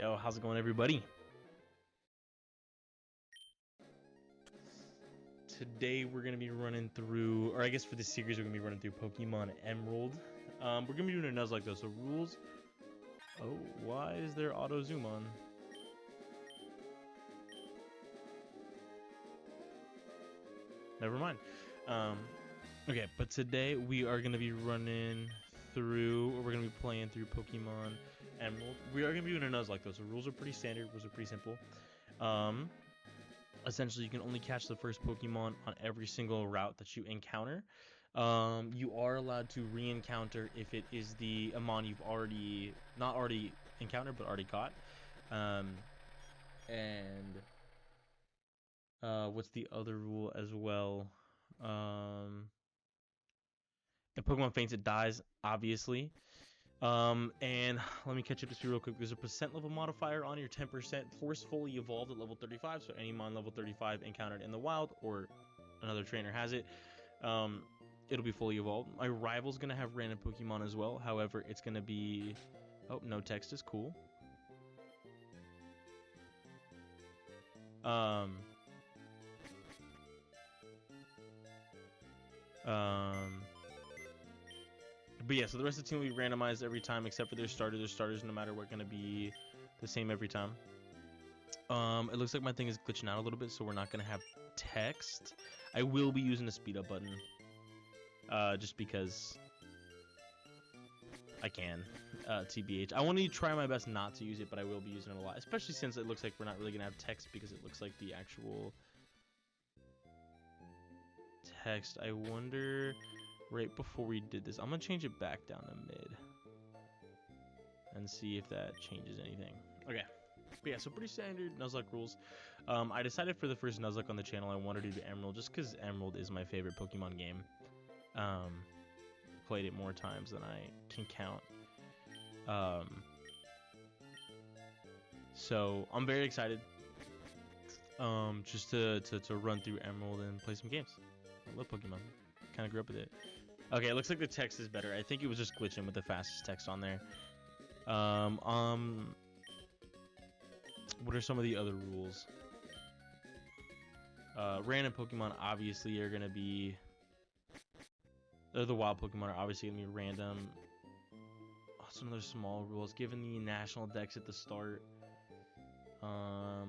Yo, how's it going, everybody? Today we're gonna be running through, or I guess for this series we're gonna be running through Pokemon Emerald. We're gonna be doing a Nuzlocke though, so rules. Oh, why is there auto zoom on? Never mind. Okay, but today we are gonna be running through, or we're gonna be playing through Pokemon Emerald. We are gonna be doing a Nuzlocke though, so rules are pretty standard. Rules are pretty simple. Essentially, you can only catch the first Pokemon on every single route that you encounter. You are allowed to re-encounter if it is the Amon you've not already encountered, but already caught. What's the other rule as well? If Pokemon faints, it dies, obviously. And let me catch up to speed real quick. There's a percent level modifier on your 10% forcefully evolved at level 35. So any mon level 35 encountered in the wild or another trainer has it, it'll be fully evolved. My rival's gonna have random Pokemon as well. However, it's gonna be, oh, no text is cool. But yeah, so the rest of the team will be randomized every time except for their starters. Their starters, no matter what, gonna be the same every time. It looks like my thing is glitching out a little bit, so we're not gonna have text. I will be using the speed up button, just because I can. TBH. I want to try my best not to use it, but I will be using it a lot, especially since it looks like we're not really gonna have text because it looks like the actual text. I wonder. Right before we did this, I'm gonna change it back down to mid and see if that changes anything. Okay, but yeah, so pretty standard Nuzlocke rules. I decided for the first Nuzlocke on the channel I wanted to do Emerald just because Emerald is my favorite Pokemon game. Played it more times than I can count. So I'm very excited just to run through Emerald and play some games. I love Pokemon. Kind of grew up with it. Okay, it looks like the text is better. I think it was just glitching with the fastest text on there. What are some of the other rules? Random Pokemon obviously are gonna be. The wild Pokemon are obviously gonna be random. Oh, some other small rules. Given the national dex at the start. I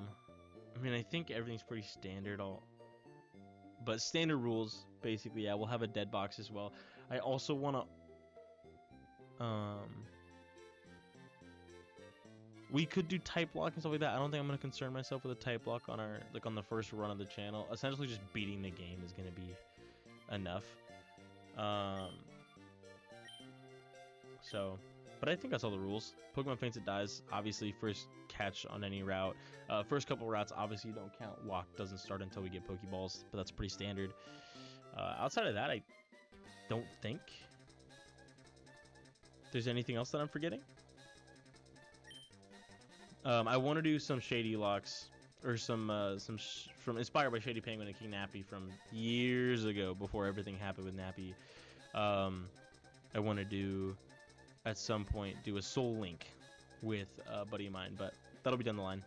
mean, I think everything's pretty standard. But standard rules, basically, yeah, we'll have a dead box as well. I also want to, we could do type lock and stuff like that. I don't think I'm going to concern myself with a type lock on on the first run of the channel. Essentially, just beating the game is going to be enough. But I think that's all the rules. Pokemon faints, it dies. Obviously, first catch on any route. First couple routes, obviously, you don't count. Walk doesn't start until we get Pokeballs, but that's pretty standard. Outside of that, I don't think there's anything else that I'm forgetting. I want to do some Shady Locks, or some from inspired by Shady Penguin and King Nappy from years ago, before everything happened with Nappy. I want to do, at some point, do a Soul Link with a buddy of mine, but that'll be down the line.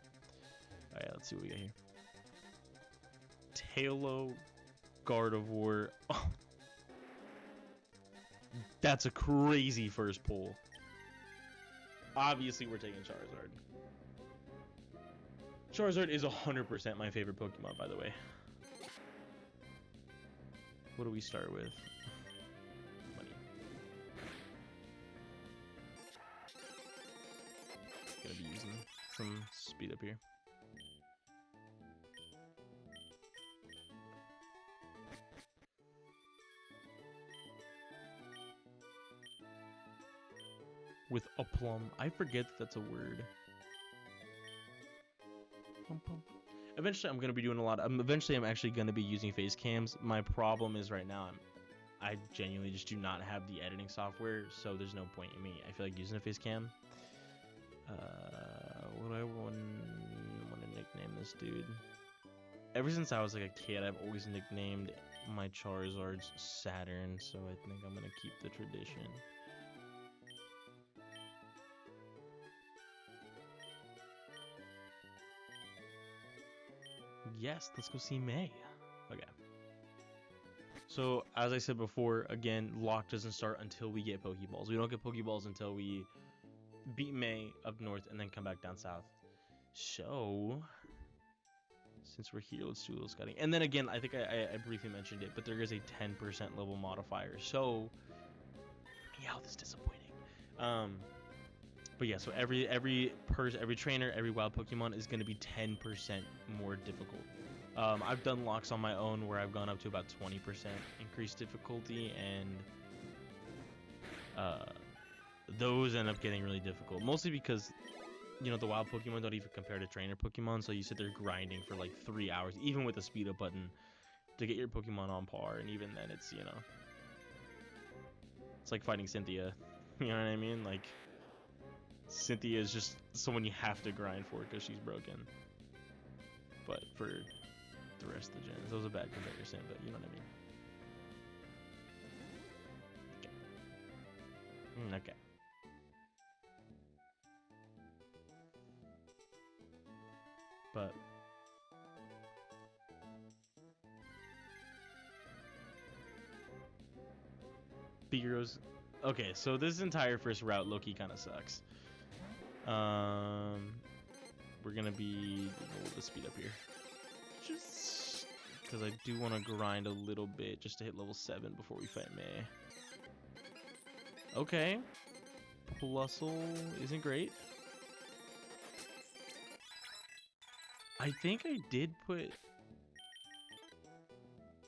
All right, let's see what we got here. Tailo, Gardevoir. Oh, that's a crazy first pull. Obviously, we're taking Charizard. Charizard is 100% my favorite Pokemon, by the way. What do we start with? Money. Gonna be using some speed up here. With a plum. I forget that that's a word. Eventually, I'm gonna be doing a lot. Eventually, I'm actually gonna be using face cams. My problem is right now, I genuinely just do not have the editing software, so there's no point in me. I feel like using a face cam. What do I want to nickname this dude? Ever since I was like a kid, I've always nicknamed my Charizards Saturn, so I think I'm gonna keep the tradition. Yes, let's go see May. Okay. So, as I said before, again, lock doesn't start until we get Pokeballs. We don't get Pokeballs until we beat May up north and then come back down south. So, since we're here, let's do a little scouting. And then again, I think I briefly mentioned it, but there is a 10% level modifier. So, yeah, this is disappointing. But yeah, so every trainer, every wild Pokemon is going to be 10% more difficult. I've done locks on my own where I've gone up to about 20% increased difficulty, and those end up getting really difficult. Mostly because, you know, the wild Pokemon don't even compare to trainer Pokemon, so you sit there grinding for like 3 hours, even with the speed up button, to get your Pokemon on par, and even then it's, you know, it's like fighting Cynthia. You know what I mean? Like, Cynthia is just someone you have to grind for because she's broken. But for the rest of the gens, that was a bad comparison, but you know what I mean. Okay. Okay. But Heroes. Okay, so this entire first route, Loki kind of sucks. We're gonna be a little bit speed up here, just because I do want to grind a little bit just to hit level 7 before we fight May. Okay, Plusle isn't great. I think I did put.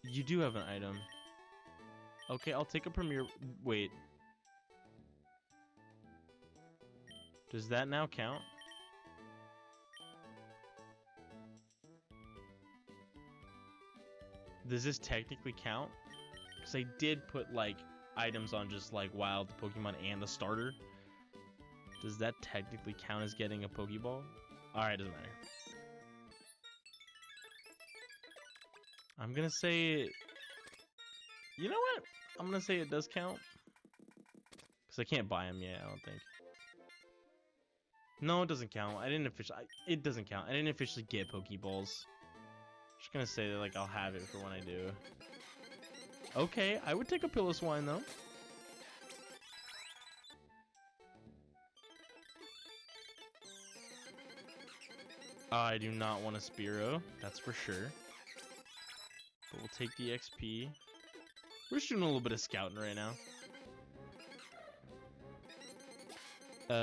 You do have an item. Okay, I'll take a Premier. Wait. Does that now count? Does this technically count? Because I did put, like, items on just, like, wild Pokemon and the starter. Does that technically count as getting a Pokeball? Alright, doesn't matter. I'm gonna say... You know what? I'm gonna say it does count. Because I can't buy them yet, I don't think. No, it doesn't count. I didn't officially... It doesn't count. I didn't officially get Pokeballs. Just gonna say that, like, I'll have it for when I do. Okay, I would take a Piloswine, though. I do not want a Spearow, that's for sure. But we'll take the XP. We're just doing a little bit of scouting right now.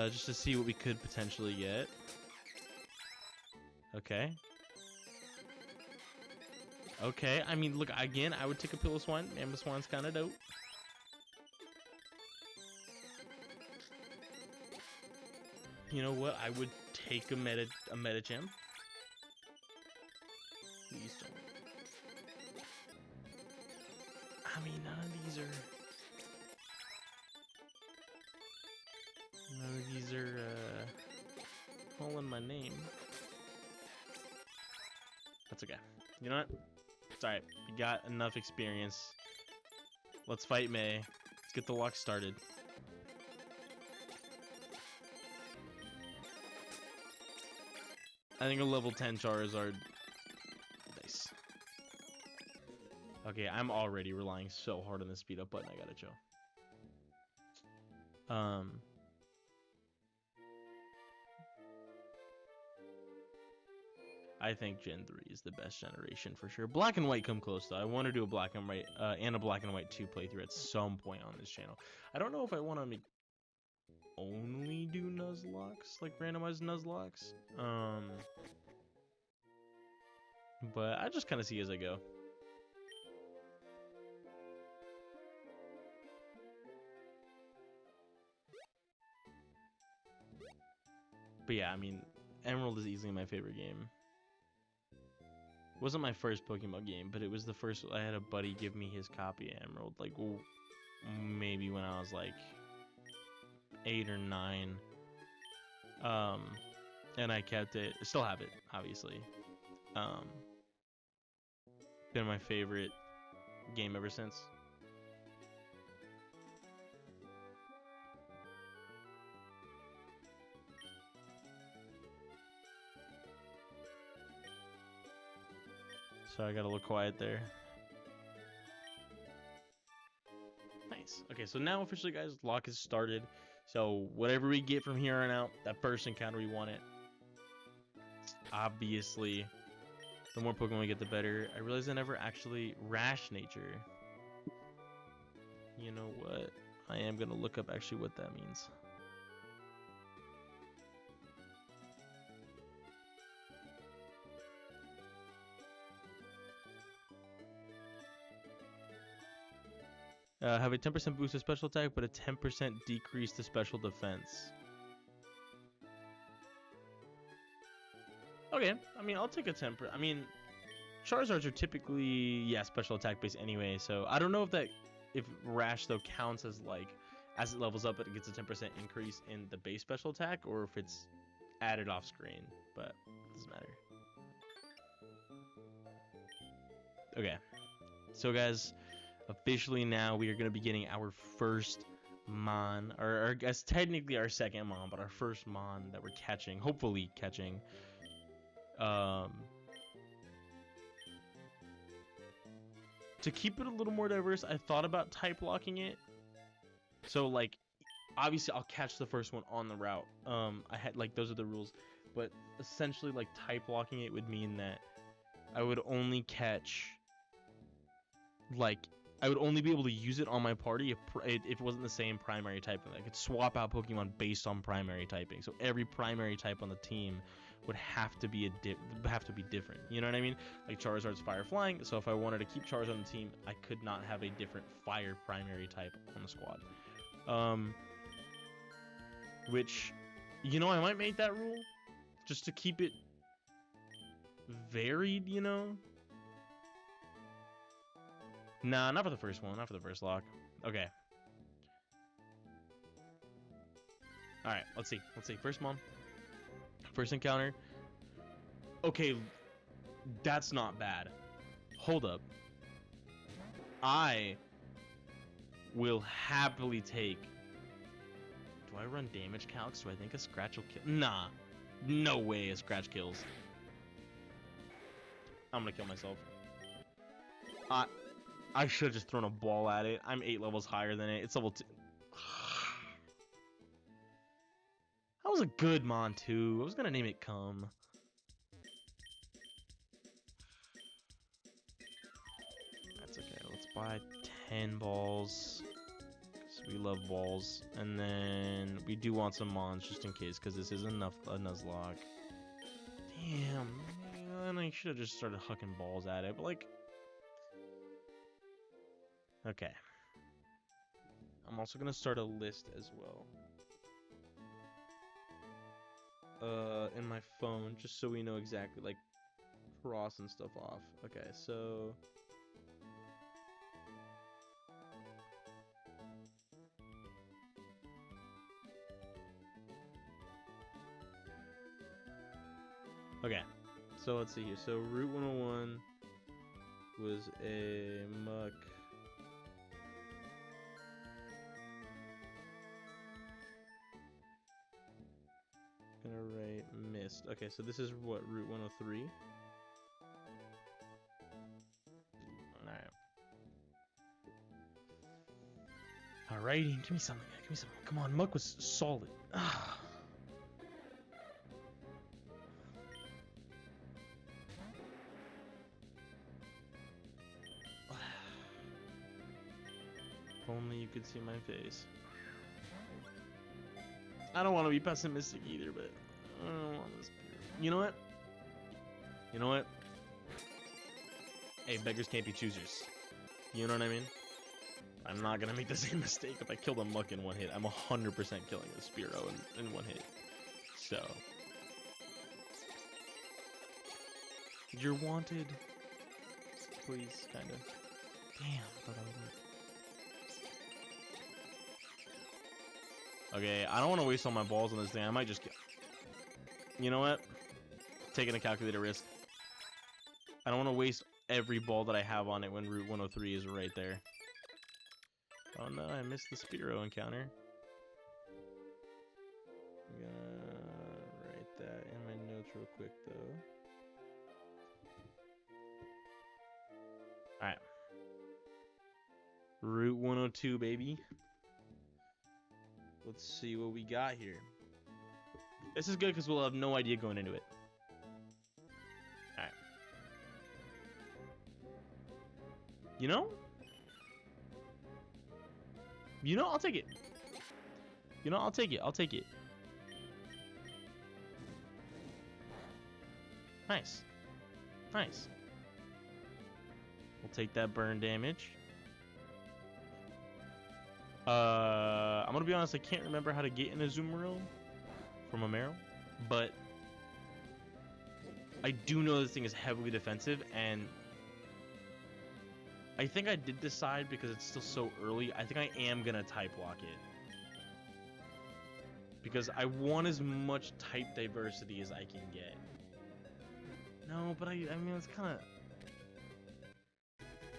Just to see what we could potentially get. Okay. Okay, I mean, look, again, I would take a Piloswine. Mamoswine's kind of dope. You know what? I would take a Medicham. Please don't. I mean, none of these are calling my name. That's okay. You know what? It's alright. We got enough experience. Let's fight May. Let's get the walk started. I think a level 10 Charizard. Nice. Okay, I'm already relying so hard on the speed up button. I gotta chill. I think Gen 3 is the best generation for sure. Black and White come close though. I want to do a Black and White and a Black and White 2 playthrough at some point on this channel. I don't know if I want to only do Nuzlocks, like randomized Nuzlocks. But I just kind of see as I go. But yeah, I mean, Emerald is easily my favorite game. It wasn't my first Pokemon game, but it was the first. I had a buddy give me his copy of Emerald, like maybe when I was like 8 or 9. And I kept it. I still have it, obviously. Been my favorite game ever since. Sorry, I got a little quiet there. Nice. Okay, so now officially, guys, lock is started. So whatever we get from here on out, that first encounter we want it. Obviously, the more Pokemon we get, the better. I realize I never actually Rash Nature. You know what? I am gonna look up actually what that means. Have a 10% boost to special attack, but a 10% decrease to special defense. Okay, I mean, I'll take a 10%. I mean, Charizards are typically, yeah, special attack based anyway, so I don't know if Rash, though, counts as, like, as it levels up, it gets a 10% increase in the base special attack, or if it's added off screen, but it doesn't matter. Okay, so guys, officially now we are going to be getting our first Mon, or I guess technically our second Mon, but our first Mon that we're catching, hopefully catching. To keep it a little more diverse, I thought about type locking it. So like, obviously I'll catch the first one on the route. I had like those are the rules, but essentially like type locking it would mean that I would only catch like I would only be able to use it on my party if it wasn't the same primary typing. I could swap out Pokemon based on primary typing. So every primary type on the team would have to be different. You know what I mean? Like Charizard's Fire Flying. So if I wanted to keep Charizard on the team, I could not have a different Fire primary type on the squad. Which, you know, I might make that rule just to keep it varied. You know. Nah, not for the first one. Not for the first lock. Okay. Alright, let's see. First Mon. First encounter. Okay, that's not bad. Hold up. I will happily take... Do I run damage calcs? Do I think a Scratch will kill? Nah. No way a Scratch kills. I'm gonna kill myself. I should have just thrown a ball at it. I'm 8 levels higher than it. It's level 2. That was a good Mon, too. I was gonna name it Cum. That's okay. Let's buy 10 balls. Because we love balls. And then we do want some Mons just in case. Because this is a Nuzlocke. Damn. Man, I should have just started hucking balls at it. But, like... Okay. I'm also gonna start a list as well. In my phone, just so we know exactly, like, crossing stuff off. Okay, so... Okay, so let's see here. So Route 101 was a muck. Gonna write missed. Okay, so this is what, Route 103? Alright. Alrighty, give me something. Come on, muck was solid. If only you could see my face. I don't want to be pessimistic either, but I don't want this. You know what? Hey, beggars can't be choosers. You know what I mean? I'm not gonna make the same mistake. If I kill the muck in one hit, I'm 100% killing the Spearow in one hit. So, you're wanted. Please, kinda. Damn, I thought I would work. Okay, I don't want to waste all my balls on this thing. I might just get... You know what? Taking a calculated risk. I don't want to waste every ball that I have on it when Route 103 is right there. Oh no, I missed the Spearow encounter. I'm gonna write that in my notes real quick though. Route 102, baby. Let's see what we got here. This is good because we'll have no idea going into it. Alright. You know, I'll take it. I'll take it. I'll take it. Nice. Nice. We'll take that burn damage. I'm gonna be honest, I can't remember how to get in a Azumarill from Emerald, but I do know this thing is heavily defensive, and I think I did decide, because it's still so early, I think I am gonna type lock it. Because I want as much type diversity as I can get. No, but I mean, it's kind of...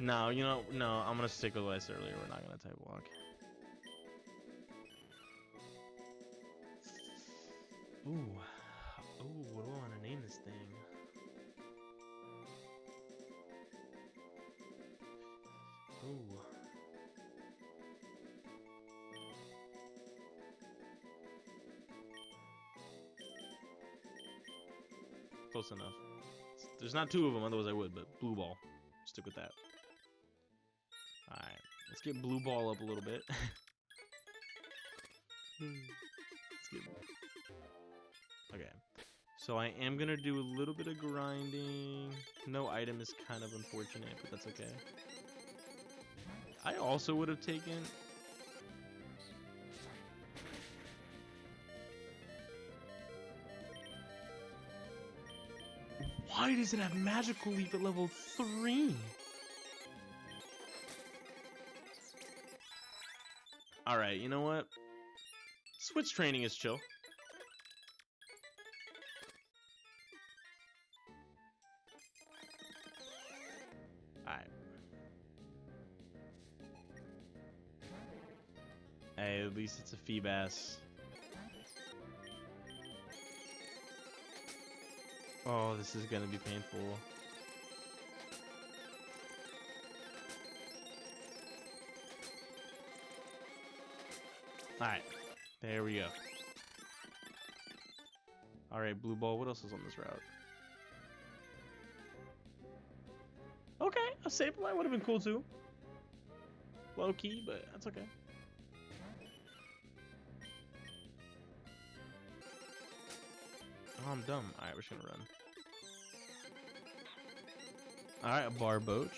No, you know, no, I'm gonna stick with what I said earlier. We're not gonna type lock. Ooh. Ooh, what do I want to name this thing? Ooh. Close enough. There's not two of them, otherwise I would, but blue ball. Stick with that. Alright, let's get blue ball up a little bit. Let's get... Okay, so I am gonna do a little bit of grinding. No item is kind of unfortunate, but that's okay. I also would have taken... Why does it have magical leap at level 3? Alright, you know what? Switch training is chill. Alright. Hey, at least it's a Feebas. Oh, this is gonna be painful. Alright, there we go. Alright, blue ball, what else is on this route? Okay, a Sableye would have been cool too. Low key, but that's okay. Oh, I'm dumb. Alright, we're just gonna run. Alright, a Barboach.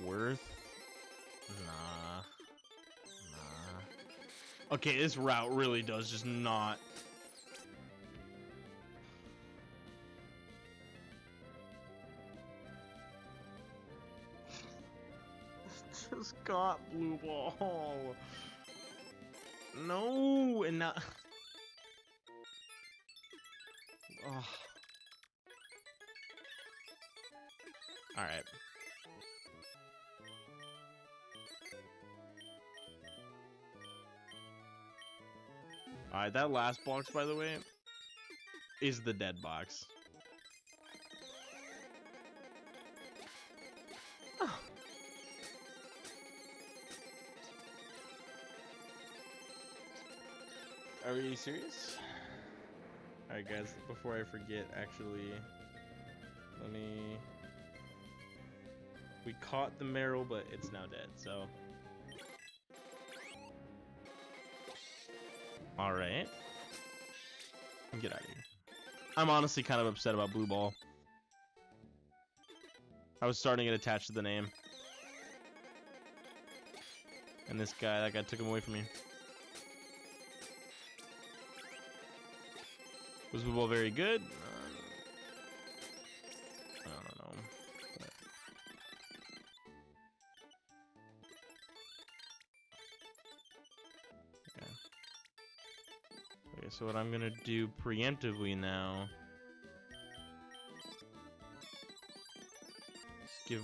Worth? Nah. Nah. Okay, this route really does just not... Just got blue ball. No, and not... Oh. Alright. Alright, that last box, by the way, is the dead box. Oh. Are we serious? Alright guys, before I forget, actually, let me... We caught the Meryl, but it's now dead, so... Alright. Get out of here. I'm honestly kind of upset about blue ball. I was starting to get attached to the name. And this guy, that guy took him away from me. Was blue ball very good? I don't know. But... Okay. Okay, so what I'm gonna do preemptively now... Give...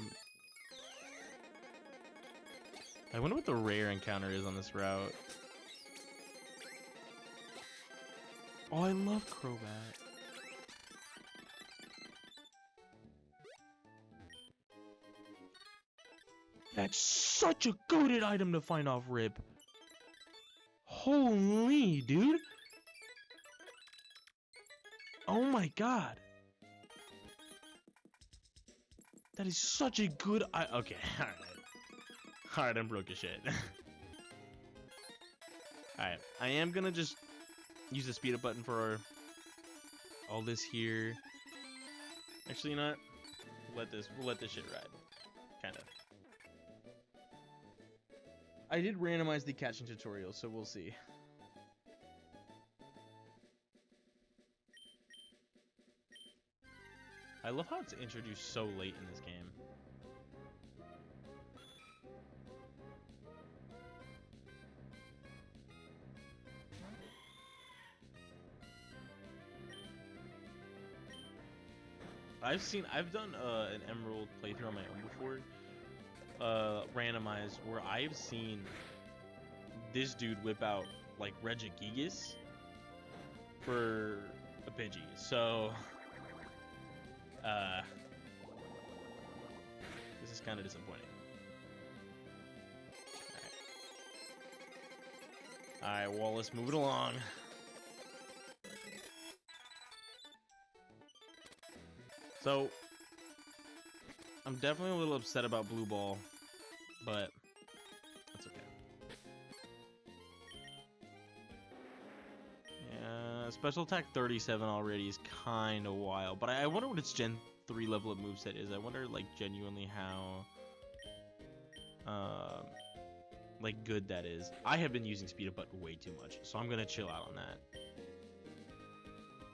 I wonder what the rare encounter is on this route. Oh, I love Crobat. That's such a goated item to find off rip. Holy, dude. Oh my god. That is such a good okay, alright. Alright, I'm broke as shit. Alright, I am gonna just use the speed up button for all this here. Actually, you know what? We'll let this shit ride. Kinda. I did randomize the catching tutorial, so we'll see. I love how it's introduced so late in this game. I've done an Emerald playthrough on my own before, randomized, where I've seen this dude whip out like Regigigas for a Pidgey. So, this is kind of disappointing. Alright, Wallace, move it along. So, I'm definitely a little upset about Blue Ball, but that's okay. Yeah, special attack 37 already is kind of wild, but I wonder what its Gen 3 level of moveset is. I wonder, like, genuinely how, like, good that is. I have been using speed up button way too much, so I'm gonna chill out on that.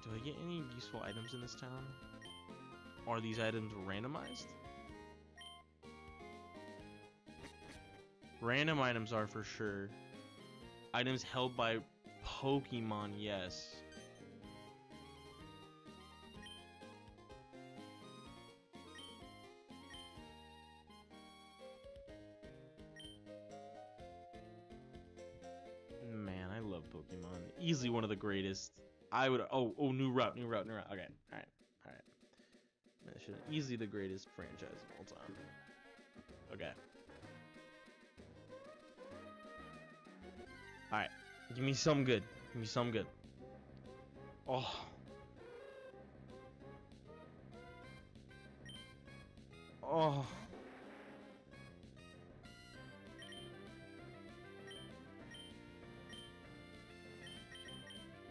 Do I get any useful items in this town? Are these items randomized? Random items are for sure. Items held by Pokemon, yes. Man, I love Pokemon. Easily one of the greatest. I would. Oh, new route. Okay, all right. Easily the greatest franchise of all time. Okay. Alright. Give me some good. Oh. Oh.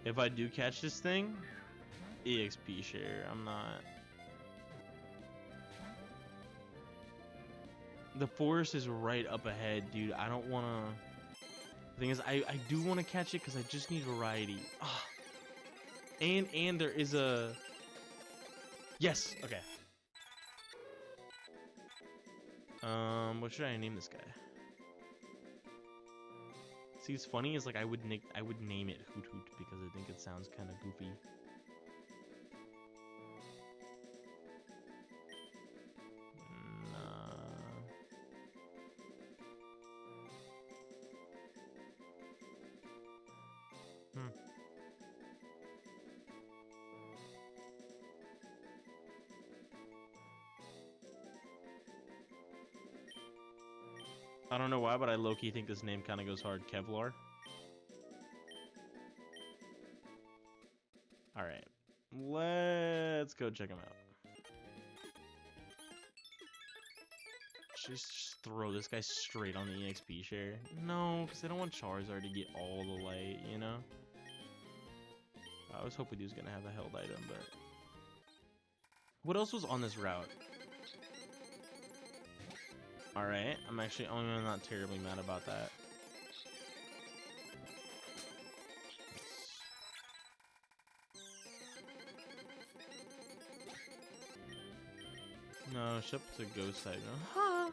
If I do catch this thing, EXP share. I'm not. The forest is right up ahead, dude. I don't want to... The thing is, I do want to catch it because I just need variety. Oh. And there is a... Yes! Okay. What should I name this guy? See, what's funny is, like, I would name it Hoot Hoot because I think it sounds kind of goofy. I don't know why, but I low-key think this name kind of goes hard. Kevlar. Alright. Let's go check him out. Just throw this guy straight on the EXP share. No, because I don't want Charizard to get all the light, you know? I was hoping he was going to have a held item, but... What else was on this route? Alright, I'm not terribly mad about that. No, Shep's a ghost type. Huh?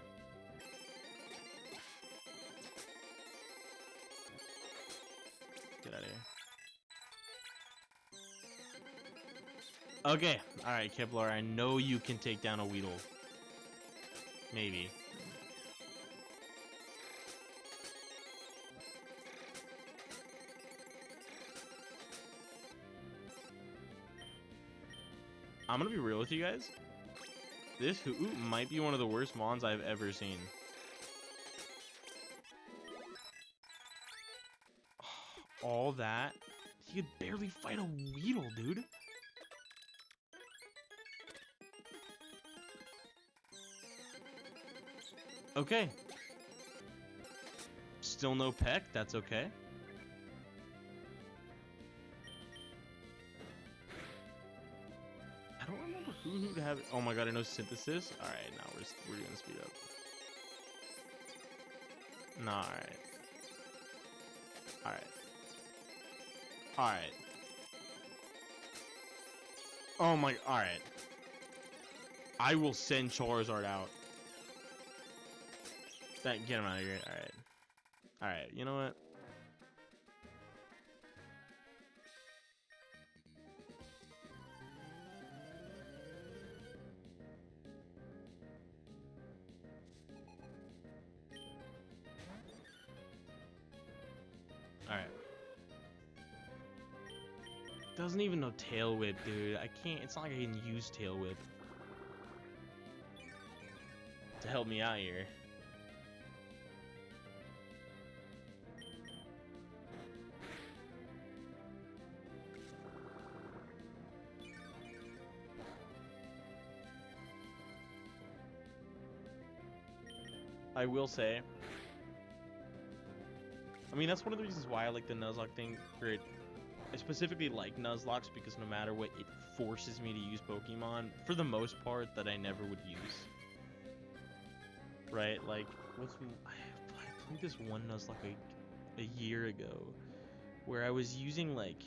Get out of here. Okay, alright, Kevlar, I know you can take down a Weedle. Maybe. I'm gonna be real with you guys. This Hoot might be one of the worst mons I've ever seen. all that, he could barely fight a Weedle, dude. Okay. Still no Peck, that's okay. I don't remember who to have. Oh my god, I know Synthesis. Alright, now we're gonna speed up. Nah, alright. Alright. Alright. Oh my, alright. I will send Charizard out. Get him out of here. Alright. Alright, you know what? Alright. Doesn't even know Tail Whip, dude. I can't. It's not like I can use Tail Whip to help me out here. I will say, I mean, that's one of the reasons why I like the Nuzlocke thing. I specifically like Nuzlocks because no matter what, it forces me to use Pokemon for the most part that I never would use. Right? Like, I played this one Nuzlocke a year ago where I was using like,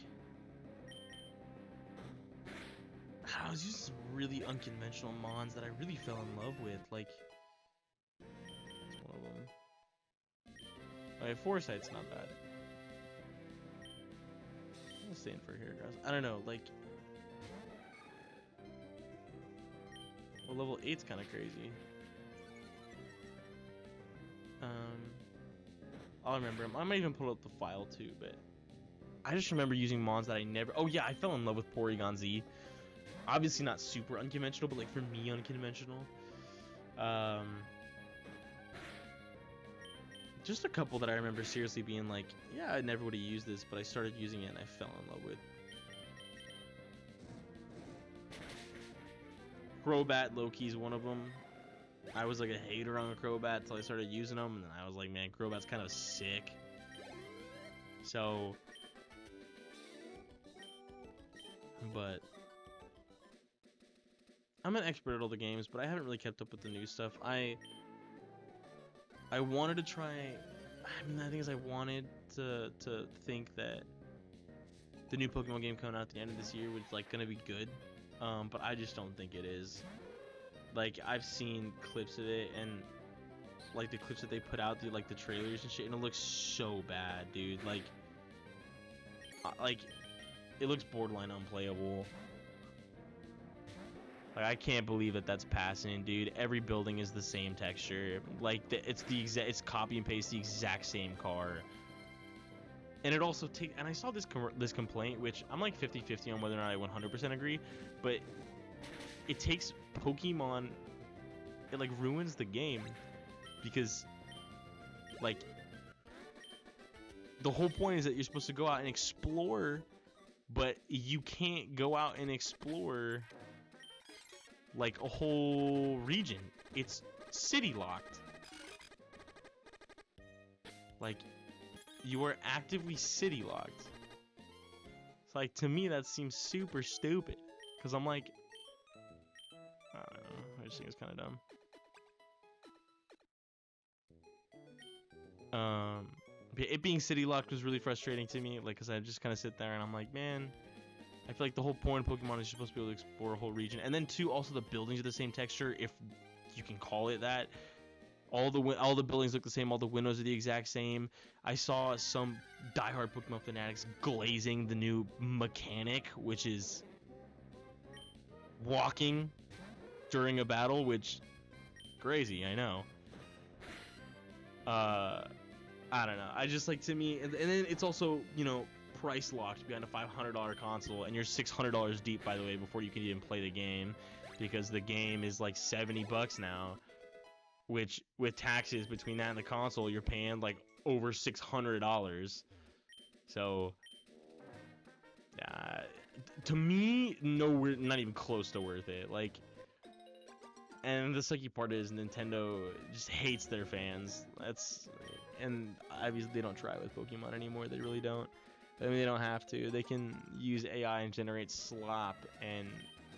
I was using some really unconventional mons that I really fell in love with. Like, that's one of them. Okay, Foresight's not bad. I'm staying for here, guys. I don't know, like, well, level 8's kind of crazy. I'll remember him. I might even pull up the file too, but I just remember using mons that I never. Oh yeah, I fell in love with Porygon Z. Obviously not super unconventional, but like for me unconventional. Just a couple that I remember seriously being like, yeah, I never would have used this, but I started using it and I fell in love with. Crobat Loki's one of them. I was like a hater on Crobat until I started using them, and then I was like, man, Crobat's kind of sick. So, but I'm an expert at all the games, but I haven't really kept up with the new stuff. I wanted to try. I mean, the thing is, I wanted to think that the new Pokemon game coming out at the end of this year was like gonna be good, but I just don't think it is. Like, I've seen clips of it, and like the clips that they put out, like the trailers and shit, and it looks so bad, dude. Like it looks borderline unplayable. Like, I can't believe that that's passing, dude. Every building is the same texture. Like, it's copy and paste the exact same car. And it also takes, and I saw this complaint, which I'm like 50-50 on whether or not I 100% agree, but it takes Pokemon, it like ruins the game, because like the whole point is that you're supposed to go out and explore, but you can't go out and explore like a whole region. It's city locked. Like, you are actively city locked. It's like, to me that seems super stupid, because I'm like, I don't know, I just think it's kind of dumb. It being city locked was really frustrating to me, like, because I just kind of sit there and I'm like, man, I feel like the whole point of Pokemon is you're supposed to be able to explore a whole region. And then too, also the buildings are the same texture, if you can call it that. All the buildings look the same, all the windows are the exact same. I saw some diehard Pokemon fanatics glazing the new mechanic, which is walking during a battle, which crazy, I know. I don't know. I just, like, to me, and then it's also, you know, price locked behind a $500 console, and you're $600 deep, by the way, before you can even play the game, because the game is like $70 now, which with taxes between that and the console, you're paying like over $600. So, uh, to me, nowhere, not even close to worth it. Like, and the sucky part is Nintendo just hates their fans. And obviously they don't try with Pokemon anymore. They really don't. I mean, they don't have to. They can use AI and generate slop, and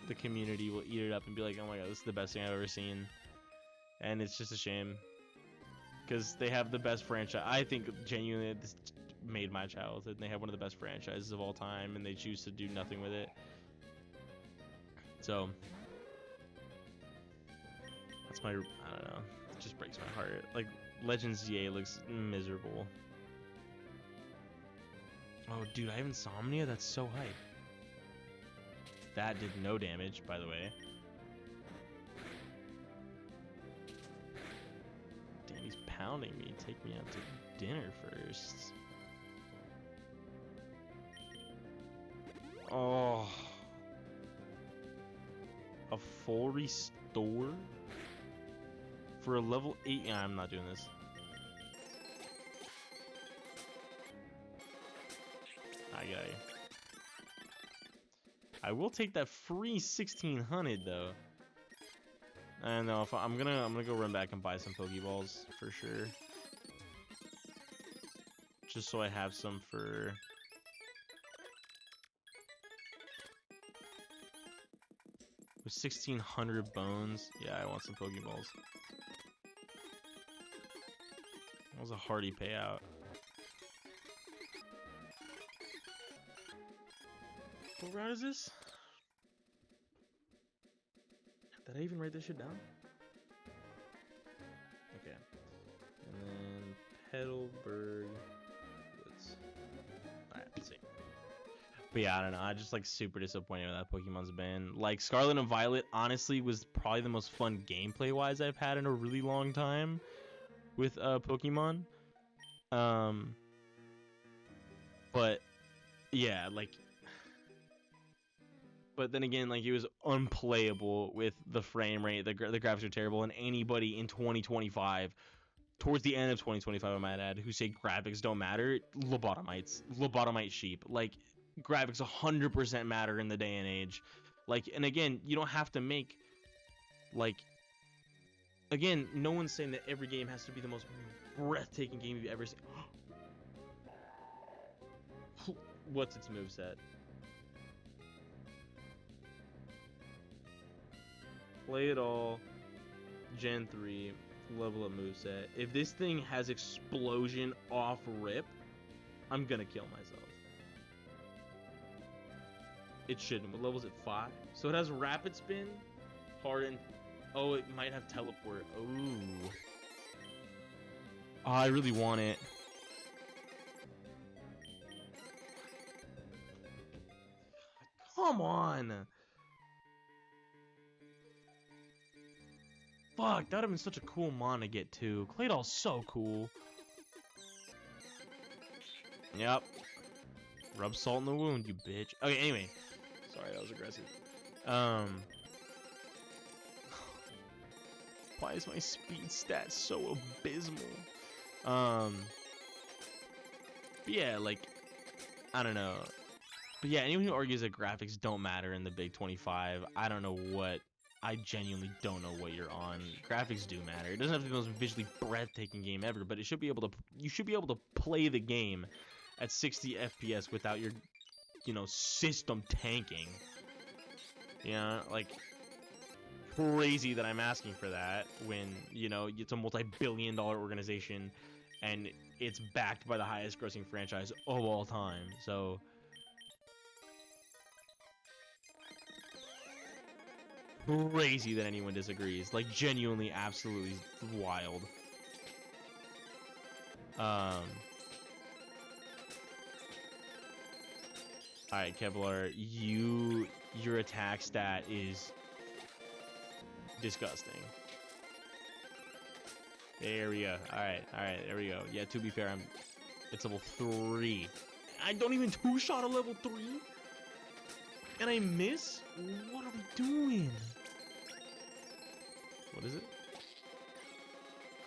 the community will eat it up and be like, "Oh my god, this is the best thing I've ever seen." And it's just a shame because they have the best franchise. I think genuinely this made my childhood. And they have one of the best franchises of all time, and they choose to do nothing with it. So that's I don't know. It just breaks my heart. Like, Legends ZA looks miserable. Oh, dude, I have Insomnia? That's so hype. That did no damage, by the way. Damn, he's pounding me. Take me out to dinner first. Oh. A full restore? For a level 8? Yeah, I'm not doing this. I got you. I will take that free 1600 though. I know if I'm gonna go run back and buy some Pokeballs for sure. Just so I have some for with 1600 bones. Yeah, I want some Pokeballs. That was a hearty payout. What route is this? Did I even write this shit down? Okay. And then Petalburg Woods. Alright, let's see. But yeah, I don't know. I just like super disappointed with that Pokemon's been. Like, Scarlet and Violet honestly was probably the most fun gameplay wise I've had in a really long time with Pokemon. But yeah, like, but then again, like, it was unplayable with the frame rate. The graphics are terrible, and anybody in 2025, towards the end of 2025, I might add, who say graphics don't matter, lobotomite sheep. Like, graphics 100% matter in the day and age. Like, and again, you don't have to make, like, again, no one's saying that every game has to be the most breathtaking game you've ever seen. What's its moveset? Play it all, Gen 3, level up moveset. If this thing has explosion off rip, I'm gonna kill myself. It shouldn't. What level's it? 5? So it has rapid spin, harden. Oh, it might have teleport. Ooh. Oh, I really want it. Come on. Fuck, that would have been such a cool mon to get too. Claydol's so cool. Yep. Rub salt in the wound, you bitch. Okay, anyway. Sorry, that was aggressive. Why is my speed stat so abysmal? But yeah, like, I don't know. But yeah, anyone who argues that graphics don't matter in the Big 25, I don't know what. I genuinely don't know what you're on. Graphics do matter. It doesn't have to be the most visually breathtaking game ever, but it should be able to. You should be able to play the game at 60 FPS without your, system tanking. Like, crazy that I'm asking for that when it's a multi-billion-dollar organization and it's backed by the highest-grossing franchise of all time. So. Crazy that anyone disagrees. Like, genuinely, absolutely wild. Alright, Kevlar, your attack stat is disgusting. There we go. Alright, there we go. Yeah, to be fair, it's level 3. I don't even two-shot a level 3? And I miss? What are we doing? What is it?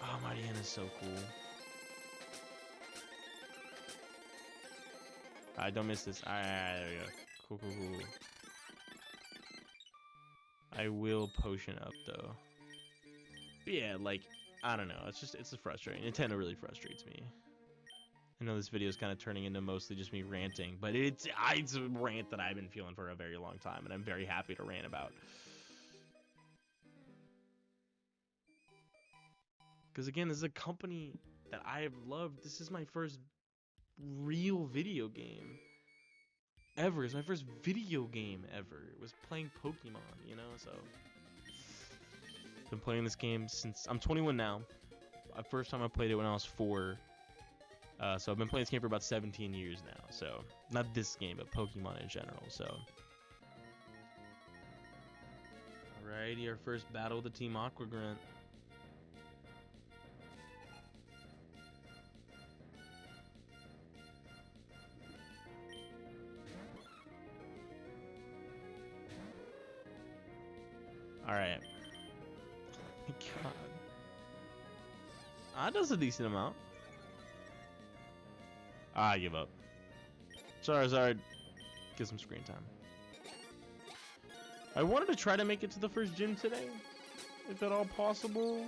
Oh, Mariana's so cool. Alright, don't miss this. Alright, there we go. Cool, cool, cool. I will potion up though. But yeah, like, I don't know. It's just frustrating. Nintendo really frustrates me. I know this video is kind of turning into mostly just me ranting, but it's a rant that I've been feeling for a very long time, and I'm very happy to rant about. Because again, this is a company that I have loved. This is my first real video game ever. It's my first video game ever. It was playing Pokemon, you know, so been playing this game since I'm 21 now. First time I played it when I was 4. So I've been playing this game for about 17 years now. So not this game, but Pokemon in general. So alrighty, our first battle with the Team Aqua Grunt. Alright. God. That does a decent amount. I give up. Charizard, get some screen time. I wanted to try to make it to the first gym today, if at all possible.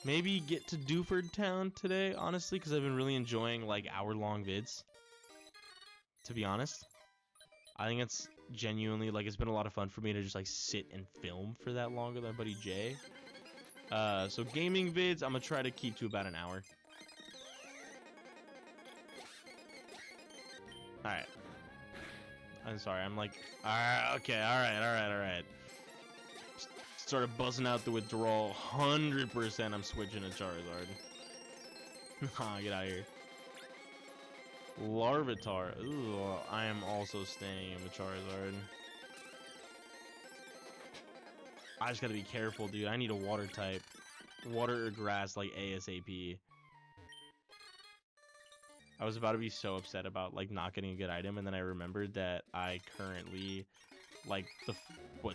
Maybe get to Dewford Town today, honestly, because I've been really enjoying like hour-long vids. To be honest, I think it's genuinely like it's been a lot of fun for me to just like sit and film for that long with my buddy Jay. So gaming vids, I'm gonna try to keep to about an hour. Alright. I'm sorry, I'm like, okay, alright. Started buzzing out the withdrawal. 100% I'm switching to Charizard. Get out of here. Larvitar. Ooh, I am also staying in with Charizard. I just gotta be careful, dude. I need a water type. Water or grass, like ASAP. I was about to be so upset about like not getting a good item, and then I remembered that I currently, like, the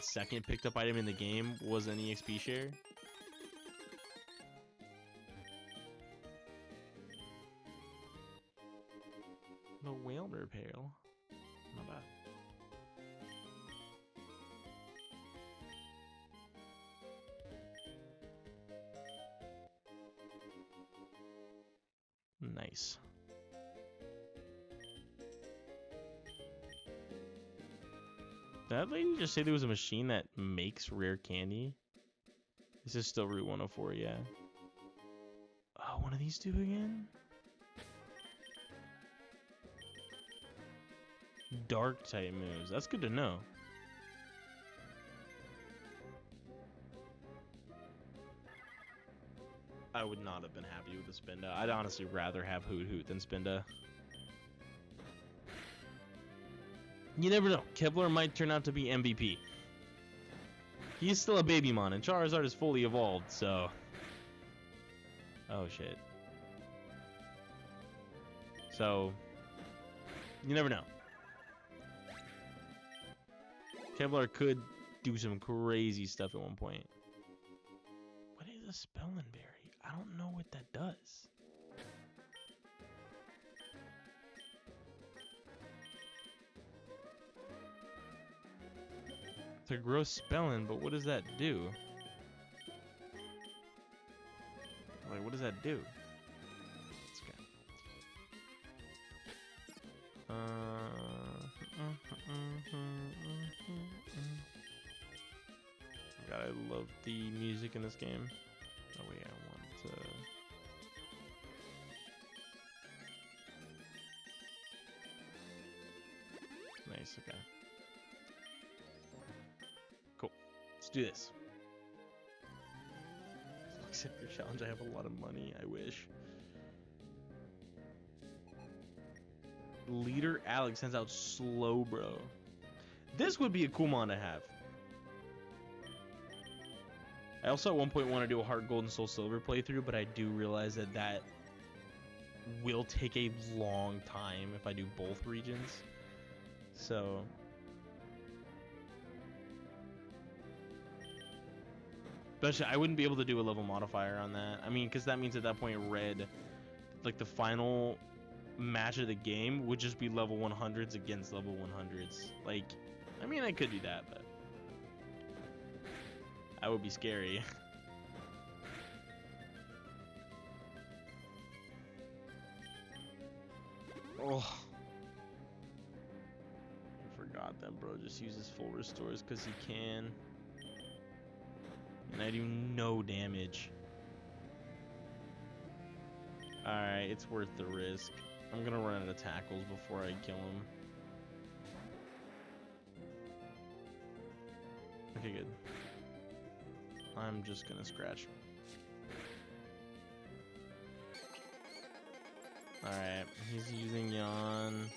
second picked up item in the game was an EXP share. The Whalmer Pail. Not bad. Nice. Did that lady just say there was a machine that makes rare candy? This is still Route 104, yeah. Oh, one of these two again? Dark type moves. That's good to know. I would not have been happy with the Spinda. I'd honestly rather have Hoot Hoot than Spinda. You never know. Kevlar might turn out to be MVP. He's still a Babymon, and Charizard is fully evolved, so... Oh, shit. So... You never know. Kevlar could do some crazy stuff at one point. What is a Spellin Berry? I don't know what that does. To grow Spellin, but what does that do? Like, what does that do? It's okay. God, I love the music in this game. Oh wait, I want to... Nice, okay. Cool. Let's do this. Accept your challenge. I have a lot of money. I wish. Leader Alex sends out Slowbro. This would be a cool mon to have. I also at one point want to do a Heart Gold and Soul Silver playthrough, but I do realize that that will take a long time if I do both regions. So... Especially, I wouldn't be able to do a level modifier on that. I mean, because that means at that point, Red, like the final match of the game would just be level 100s against level 100s. Like, I mean, I could do that, but that would be scary. Oh, I forgot that bro just uses full restores because he can, and I do no damage. Alright, it's worth the risk. I'm gonna run out of tackles before I kill him. Okay, good. I'm just gonna scratch. Alright, he's using Yawn.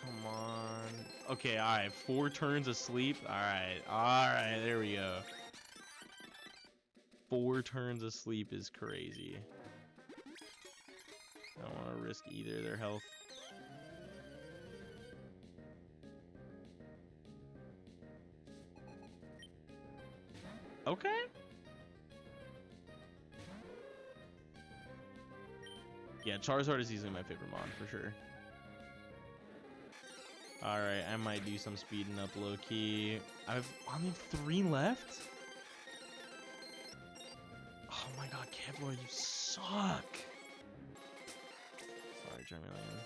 Come on. Okay, alright, 4 turns of sleep. Alright, there we go. 4 turns of sleep is crazy. I don't want to risk either their health. Okay. Yeah, Charizard is easily my favorite mon for sure. Alright, I might do some speeding up low key. I've only 3 left? Oh my god, Kevlar, you suck! Sorry, Charmeleon.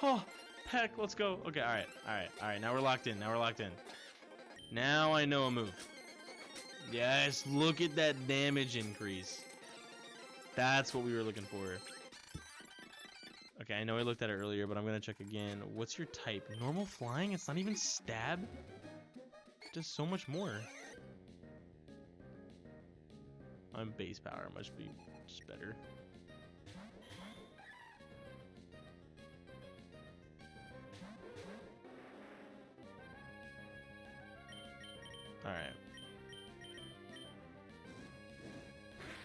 Oh, heck, let's go. Okay, alright, now we're locked in, Now I know a move. Yes, look at that damage increase. That's what we were looking for. Okay, I know I looked at it earlier, but I'm gonna check again. What's your type? Normal flying? It's not even stab? It does so much more. I'm base power, must be just better. Alright.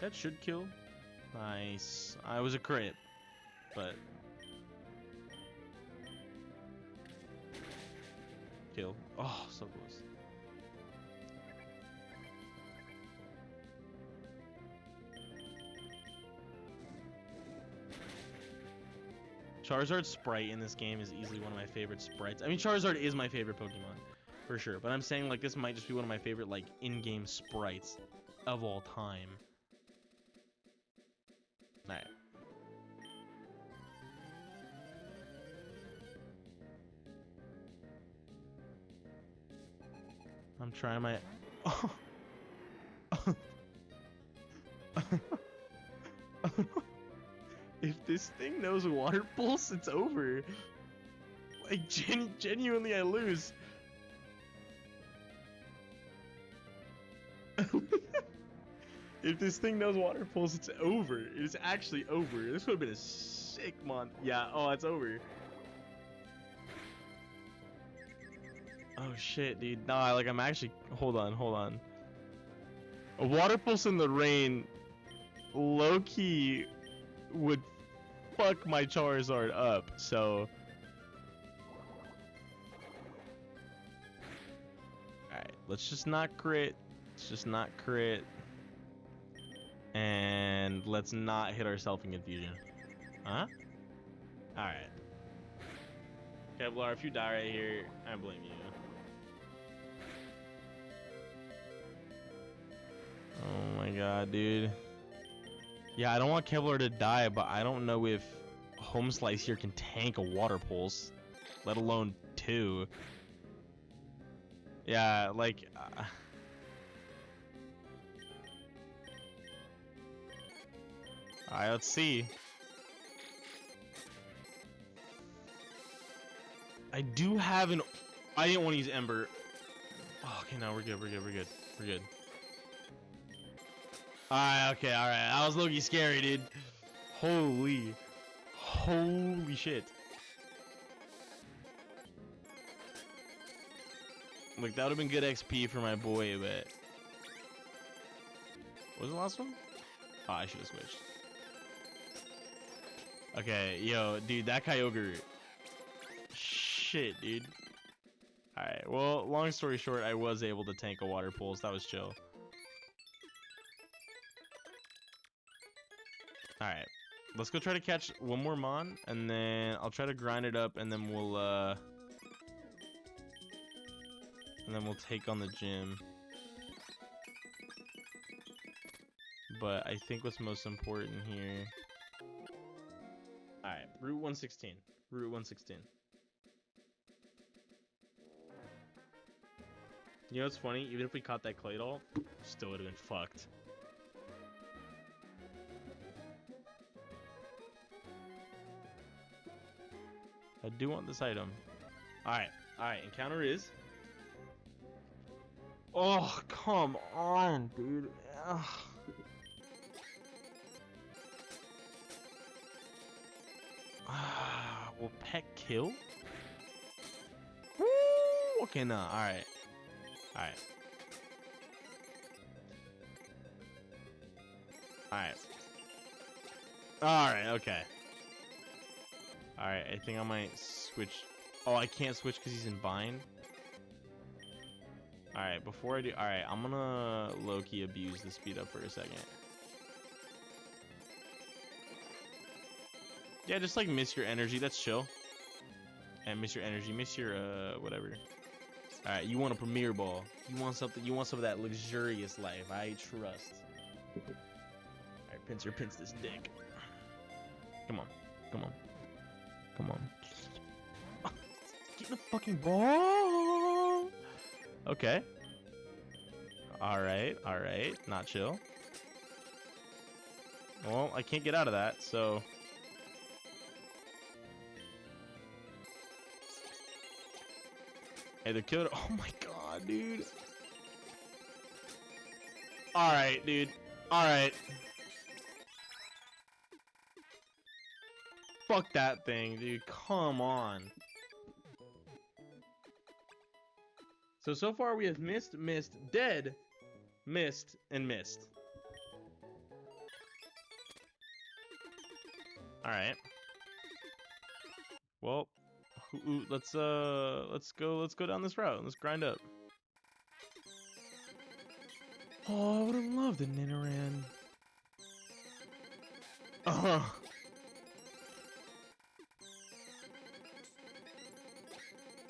That should kill. Nice. I was a crit, but kill. Oh, so close. Charizard's sprite in this game is easily one of my favorite sprites. I mean, Charizard is my favorite Pokemon, for sure. But I'm saying, like, this might just be one of my favorite, like, in-game sprites of all time. Alright. I'm trying my... Oh. If this thing knows Water Pulse, it's over. Like, genuinely, I lose. If this thing knows Water Pulse, it's over. It's actually over. This would have been a sick month. Yeah, oh, it's over. Oh shit, dude. Nah, like, I'm actually... Hold on. A Water Pulse in the rain, low-key, would fuck my Charizard up, so... Alright, let's just not crit. And let's not hit ourselves in confusion. Huh? Alright. Kevlar, if you die right here, I blame you. Oh my god, dude. Yeah, I don't want Kevlar to die, but I don't know if Home Slice here can tank a Water Pulse, let alone 2. Yeah, like... Alright, let's see. I do have an... I didn't want to use Ember. Oh, okay, no, we're good. Alright, okay, alright. That was low-key scary, dude. Holy shit. Like, that would have been good XP for my boy, but... What was the last one? Oh, I should have switched. Okay, yo, dude, that Kyogre... Shit, dude. Alright, well, long story short, I was able to tank a Water Pulse. That was chill. Alright. Let's go try to catch one more Mon, and then I'll try to grind it up, and then we'll take on the gym. But I think what's most important here... Alright, Route 116. Route 116. You know what's funny? Even if we caught that clay doll, still would have been fucked. I do want this item. Alright, encounter is... Oh, come on, dude. Ugh. Will Peck kill? Woo! Okay, no. Alright. Alright, okay. Alright, I think I might switch. Oh, I can't switch because he's in bind. Alright, before I do... Alright, I'm gonna low-key abuse the speed up for a second. Yeah, just like miss your energy. That's chill. And miss your energy. Miss your, whatever. Alright, you want a premier ball. You want something. You want some of that luxurious life. I trust. Alright, pincer pinch this dick. Come on. Come on. Come on. Get the fucking ball. Okay. Alright. Not chill. Well, I can't get out of that, so... Hey, they killed it. Oh my god, dude. Alright, dude. Alright. Fuck that thing, dude. Come on. So far we have missed, dead, missed, and missed. Alright. Well, let's go down this route. Let's grind up. Oh, I would have loved a Nidoran.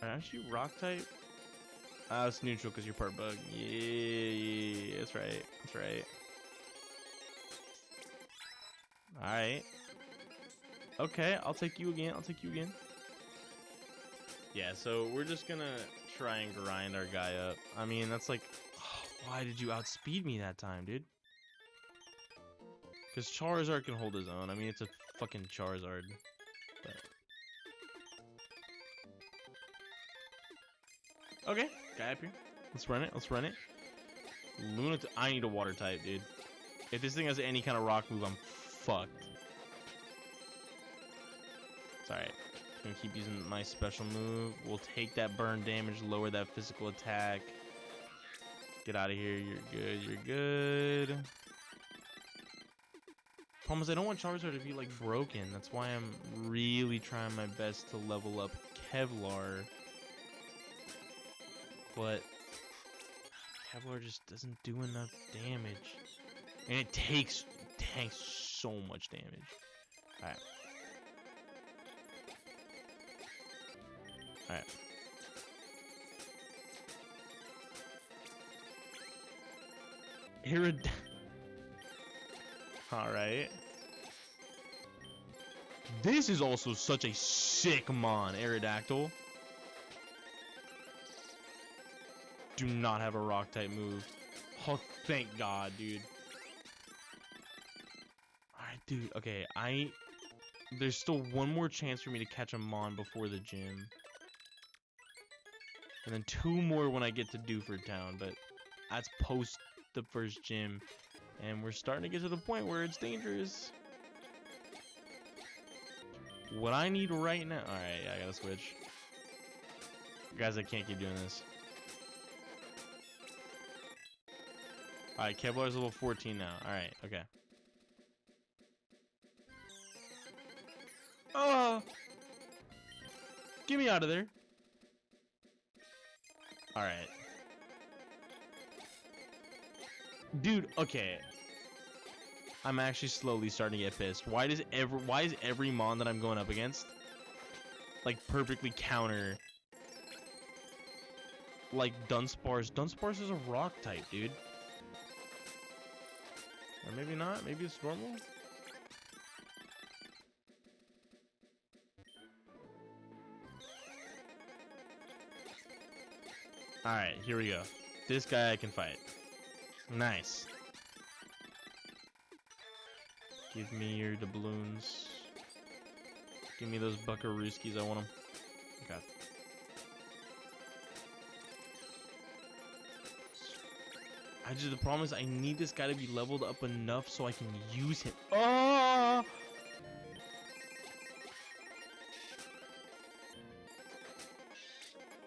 Aren't you rock type? It's neutral because you're part bug. Yeah, that's right. Alright. Okay, I'll take you again. Yeah, so we're just gonna try and grind our guy up. I mean, that's like... Oh, why did you outspeed me that time, dude? Because Charizard can hold his own. I mean, it's a fucking Charizard. But... Okay, guy up here. Let's run it. I need a water type, dude. If this thing has any kind of rock move, I'm fucked. It's alright. Gonna keep using my special move. We'll take that burn damage, lower that physical attack. Get out of here. You're good. Problem is, I don't want Charizard to be like broken. That's why I'm really trying my best to level up Kevlar. But Kevlar just doesn't do enough damage. And it takes so much damage. Alright. Alright. This is also such a sick mon, Aerodactyl. Do not have a rock type move. Oh, thank God, dude. Alright, dude. Okay, there's still one more chance for me to catch a mon before the gym. And then 2 more when I get to Dewford Town, but that's post the first gym. And we're starting to get to the point where it's dangerous. What I need right now... Alright, I gotta switch. Guys, I can't keep doing this. Alright, Kevlar's level 14 now. Alright, okay. Oh! Get me out of there. Alright. Dude, okay. I'm actually slowly starting to get pissed. Why is every mon that I'm going up against like perfectly counter like Dunsparce? Dunsparce is a rock type, dude. Or maybe not. Maybe it's normal. Alright, here we go. This guy I can fight. Nice. Give me your doubloons. Give me those buckarooskies. I want them. Okay. The problem is I need this guy to be leveled up enough so I can use him. Oh!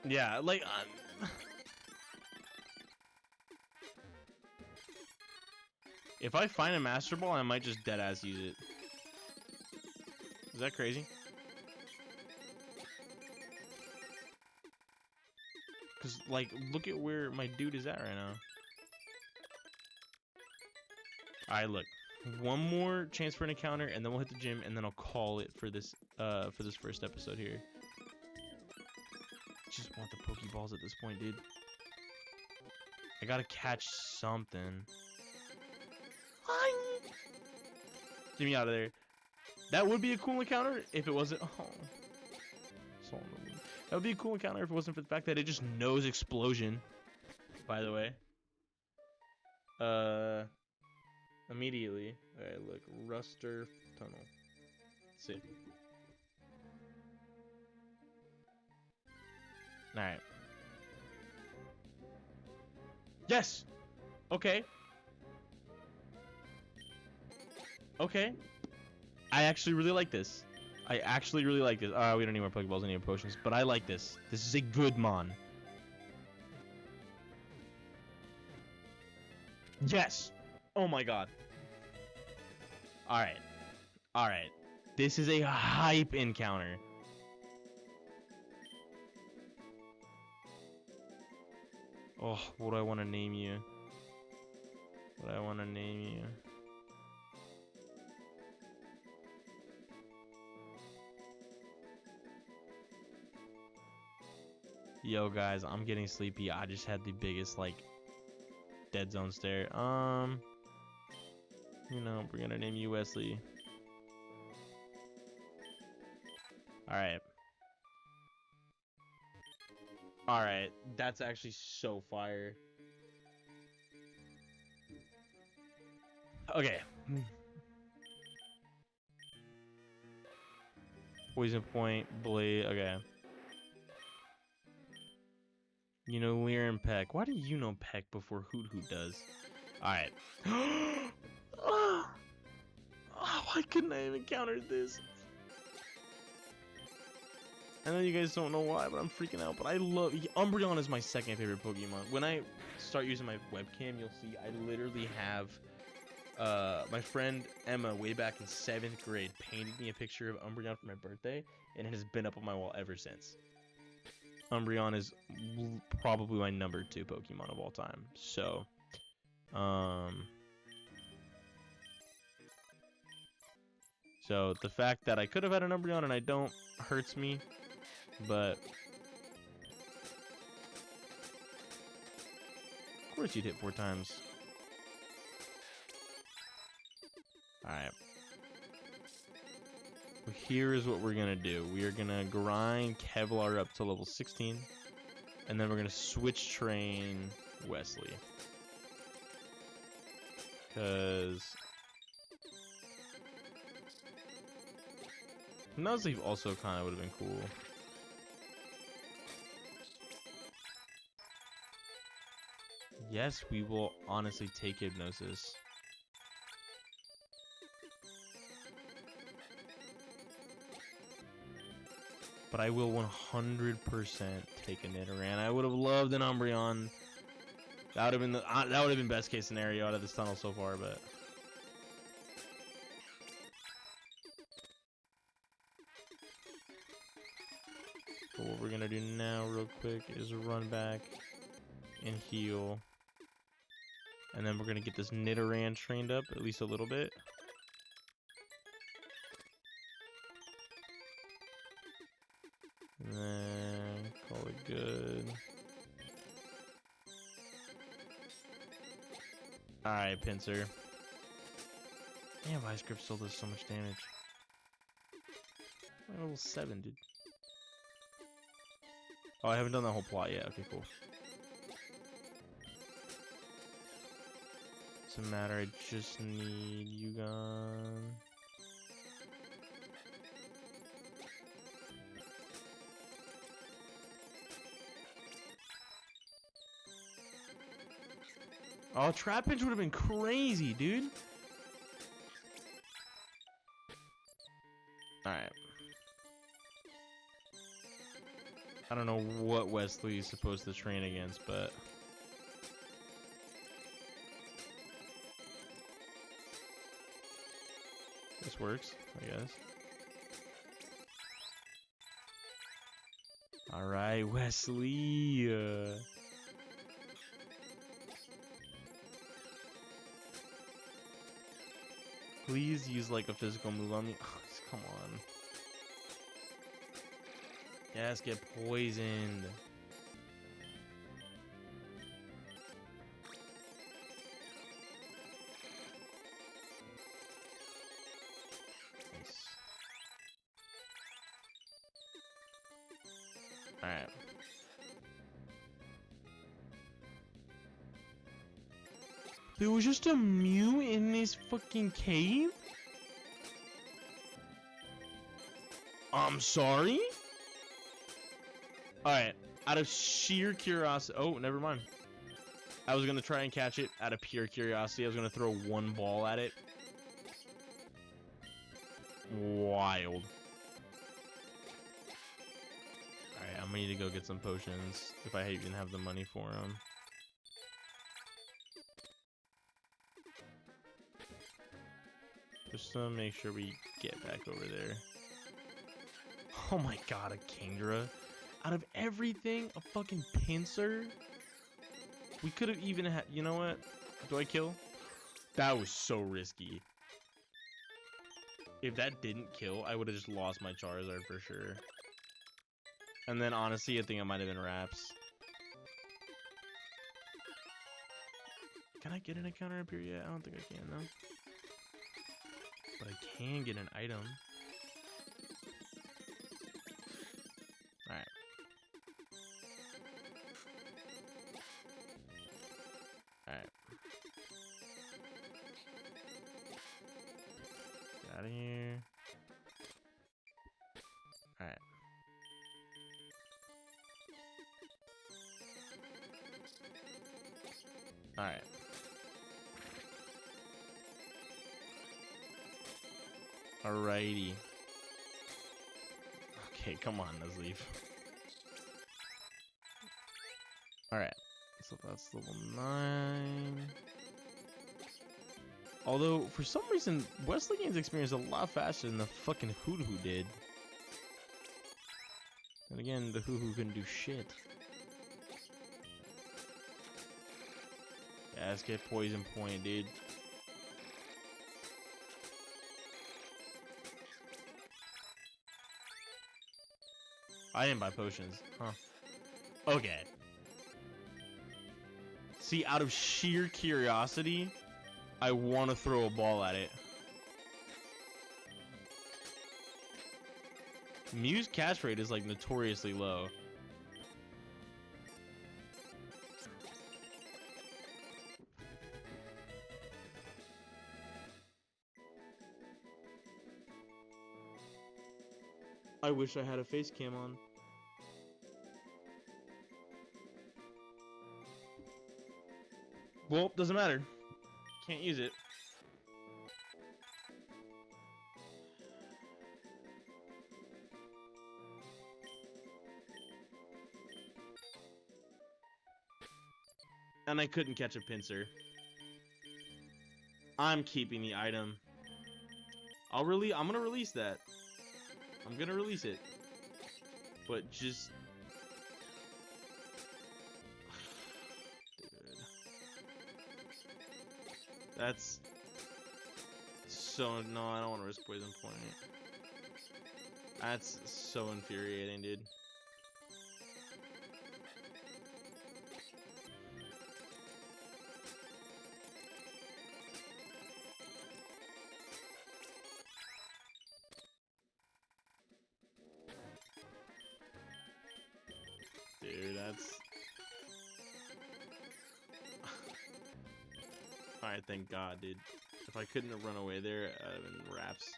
Yeah, like if I find a Master Ball, I might just deadass use it. Is that crazy? Cause like, look at where my dude is at right now. Alright, look. One more chance for an encounter, and then we'll hit the gym, and then I'll call it for this first episode here. Just want the Pokeballs at this point, dude. I gotta catch something. Get me out of there. That would be a cool encounter if it wasn't. Oh, so annoying. That would be a cool encounter if it wasn't for the fact that it just knows explosion. By the way. Immediately. Alright, look. Ruster Tunnel. Let's see. Alright. Yes! Okay. Okay. I actually really like this. I actually really like this. We don't need more Pokeballs, I need more potions. But I like this. This is a good mon. Yes! Oh my god. Alright. Alright. This is a hype encounter. Oh, what do I want to name you? What do I want to name you? Yo, guys, I'm getting sleepy. I just had the biggest, like, dead zone stare. You know, we're gonna name you Wesley. Alright. Alright, that's actually so fire. Okay. Poison Point, Blade, okay. You know Lear and Peck. Why do you know Peck before Hoot Hoot does? Alright. Oh, why couldn't I have encountered this? I know you guys don't know why, but I'm freaking out. But I love... Umbreon is my second favorite Pokemon. When I start using my webcam, you'll see I literally have... my friend Emma, way back in 7th grade, painted me a picture of Umbreon for my birthday, and it has been up on my wall ever since. Umbreon is probably my number 2 Pokemon of all time. So, so the fact that I could have had an Umbreon and I don't hurts me, but of course you'd hit 4 times. Alright. Here is what we're gonna do. We are gonna grind Kevlar up to level 16, and then we're gonna switch train Wesley. Cause Nuzleaf also kind of would have been cool. Yes, we will honestly take Hypnosis. But I will 100% take a Nidoran. I would have loved an Umbreon. That would have been that would have been best case scenario out of this tunnel so far, but what we're gonna do now, real quick, is run back and heal, and then we're gonna get this Nidoran trained up at least a little bit. And then call it good. Alright, pincer. Damn, Ice Grip still does so much damage. Level 7, dude. Oh, I haven't done that whole plot yet. Okay, cool. Doesn't matter, I just need you gone. Oh, Trap Pinch would have been crazy, dude. Alright. I don't know what Wesley is supposed to train against, but... this works, I guess. Alright, Wesley. Please use like a physical move on me. Oh, come on. Yes, get poisoned. Nice. Alright. There was just a Mew in this fucking cave? I'm sorry? Alright, out of sheer curiosity... oh, never mind. I was gonna try and catch it out of pure curiosity. I was gonna throw one ball at it. Wild. Alright, I'm gonna need to go get some potions if I even have the money for them. Just to make sure we get back over there. Oh my god, a Kingdra. Out of everything, a fucking pincer? We could have even had... you know what? Do I kill? That was so risky. If that didn't kill, I would have just lost my Charizard for sure. And then honestly, I think it might have been Wraps. Can I get an encounter up here yet? I don't think I can, though. But I can get an item. Alright. Alright. Get out of here. Alright. Alright. Alrighty. Okay, come on, let's leave. Alright, so that's level 9. Although, for some reason, Wesley gains experience a lot faster than the fucking Hoo-Hoo did. And again, the Hoo-Hoo couldn't do shit. Yeah, let's get Poison Point, dude. I didn't buy potions, huh? Okay. See, out of sheer curiosity, I want to throw a ball at it. Mew's catch rate is like notoriously low. I wish I had a face cam on. Well, doesn't matter. Can't use it. And I couldn't catch a pincer. I'm keeping the item. I'm gonna release that. I'm gonna release it. But just... dude. That's... so... no, I don't want to risk Poison Point. That's so infuriating, dude. Alright, thank God, dude. If I couldn't have run away there, I'd have been wraps.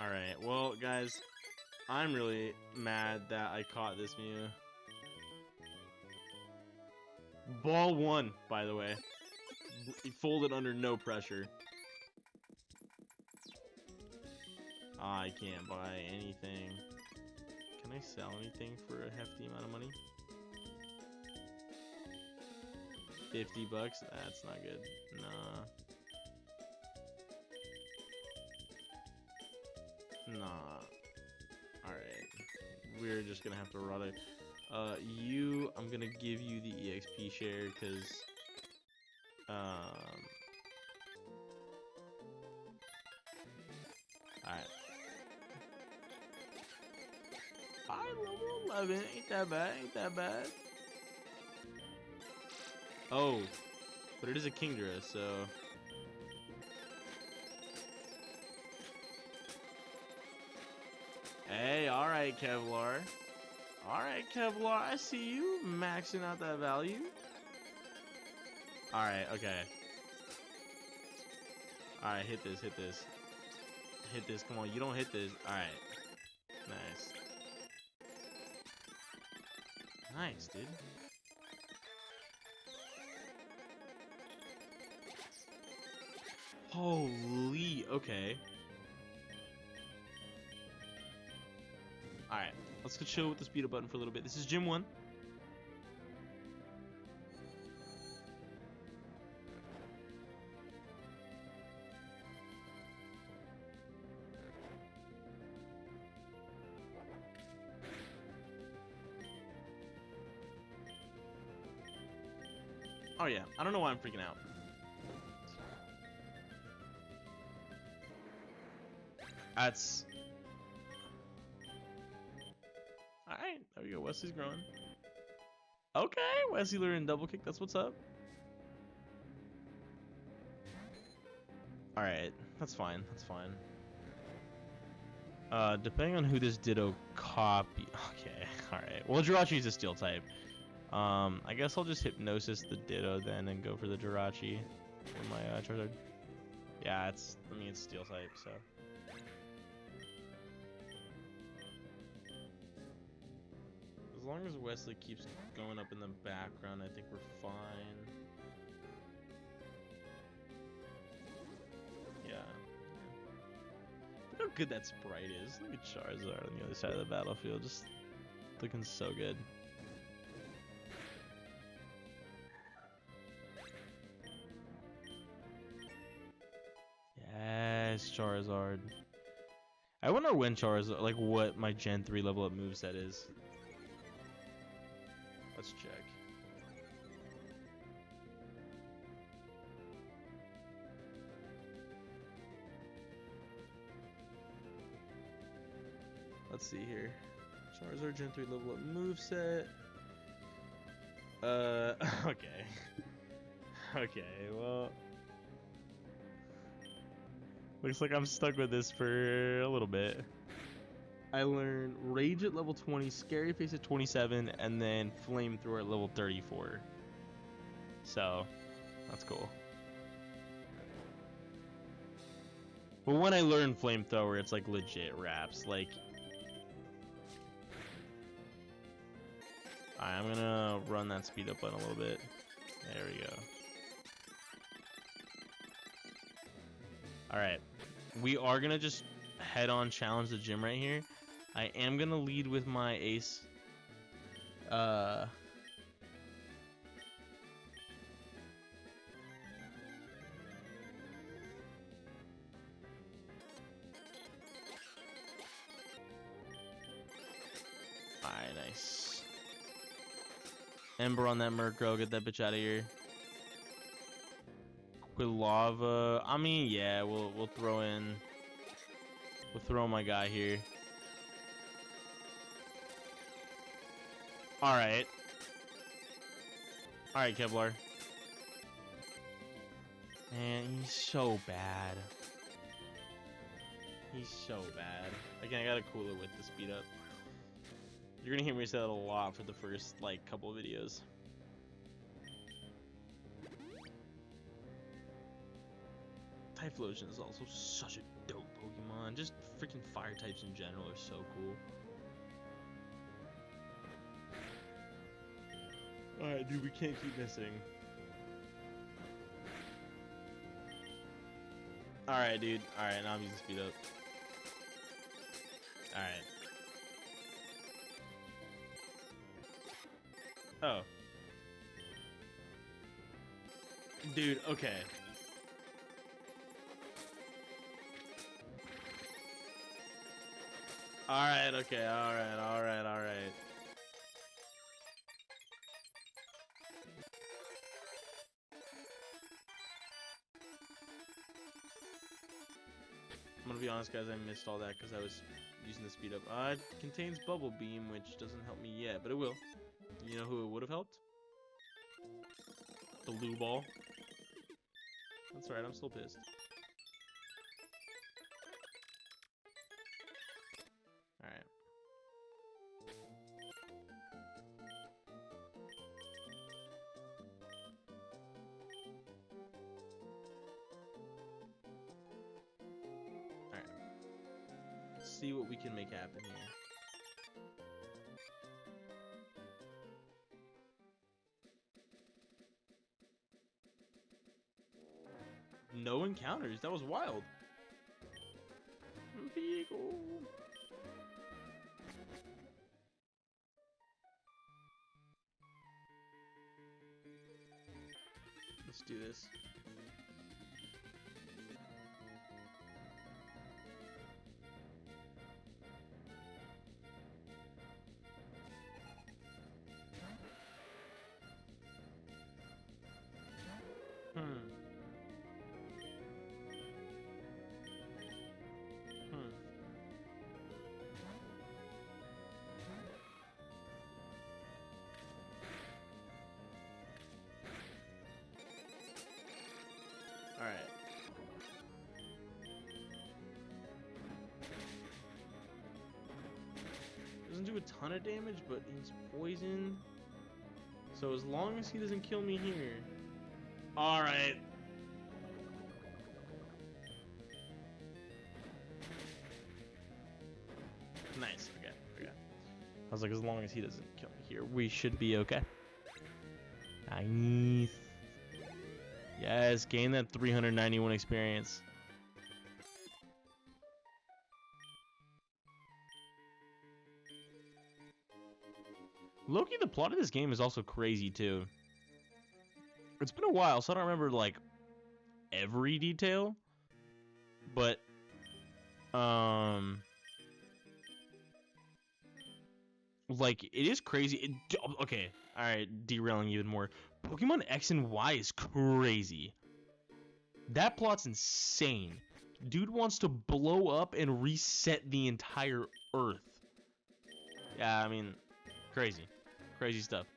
Alright, well, guys, I'm really mad that I caught this Mew. Ball 1, by the way. He folded under no pressure. I can't buy anything. Can I sell anything for a hefty amount of money? 50 bucks? That's not good. Nah. Nah. Alright. We're just gonna have to run it. I'm gonna give you the EXP share, because, alright. I'm level 11, ain't that bad. Oh, but it is a Kingdra, so... Hey, alright, Kevlar. Alright, Kevlar, I see you maxing out that value. Alright, okay. Alright, hit this. Hit this, come on, you don't hit this. Alright. Nice. Nice, dude. Holy, okay. Alright, let's go chill with the speed up button for a little bit. This is Gym 1. Oh yeah, I don't know why I'm freaking out. That's... Alright, there we go. Wesley's growing. Okay, Wesley learning double kick. That's what's up. Alright, that's fine. That's fine. Depending on who this Ditto copy... Okay, alright. Well, Jirachi's a steel type. I guess I'll just Hypnosis the Ditto then and go for the Jirachi for my Charizard. Yeah, it's steel type, so... As long as Wesley keeps going up in the background, I think we're fine. Yeah. Look how good that sprite is. Look at Charizard on the other side of the battlefield. Just looking so good. Yes, Charizard. I wonder when Charizard, like what my Gen 3 level up moveset is. Let's check. Let's see here. Charizard Gen 3 level up moveset. Okay. Okay, well. Looks like I'm stuck with this for a little bit. I learned Rage at level 20, Scary Face at 27, and then Flamethrower at level 34. So, that's cool. But when I learned Flamethrower, it's like legit raps. Like, alright, I'm gonna run that speed up button a little bit. There we go. Alright, we are gonna just head on challenge the gym right here. I am gonna lead with my ace. Alright, nice. Ember on that Murkrow, get that bitch out of here. With lava, I mean, yeah, we'll throw in. We'll throw my guy here. Alright. Alright, Kevlar. Man, he's so bad. He's so bad. Again, I gotta cool it with the speed up. You're gonna hear me say that a lot for the first, like, couple of videos. Typhlosion is also such a dope Pokemon. Just freaking fire types in general are so cool. Alright, dude, we can't keep missing. Alright, dude. Alright, now I'm using speed up. Alright. Oh. Dude, okay. Alright, okay, alright. I'm gonna be honest, guys, I missed all that because I was using the speed up. It contains Bubble Beam, which doesn't help me yet, but it will. You know who it would have helped? The Lou Ball. That's right, I'm still pissed. Alright. Alright. Let's see what we can make happen here. No encounters. That was wild. Vehicle. Let's do this. Alright. Doesn't do a ton of damage, but he's poisoned. So as long as he doesn't kill me here. Alright. Nice. Okay. I was like, as long as he doesn't kill me here, we should be okay. Nice. Yes, gain that 391 experience. Loki, the plot of this game is also crazy too. It's been a while, so I don't remember like every detail, but like it is crazy. Okay, all right, derailing even more. Pokemon X and Y is crazy. That plot's insane. Dude wants to blow up and reset the entire Earth. Yeah, I mean, crazy. Crazy stuff.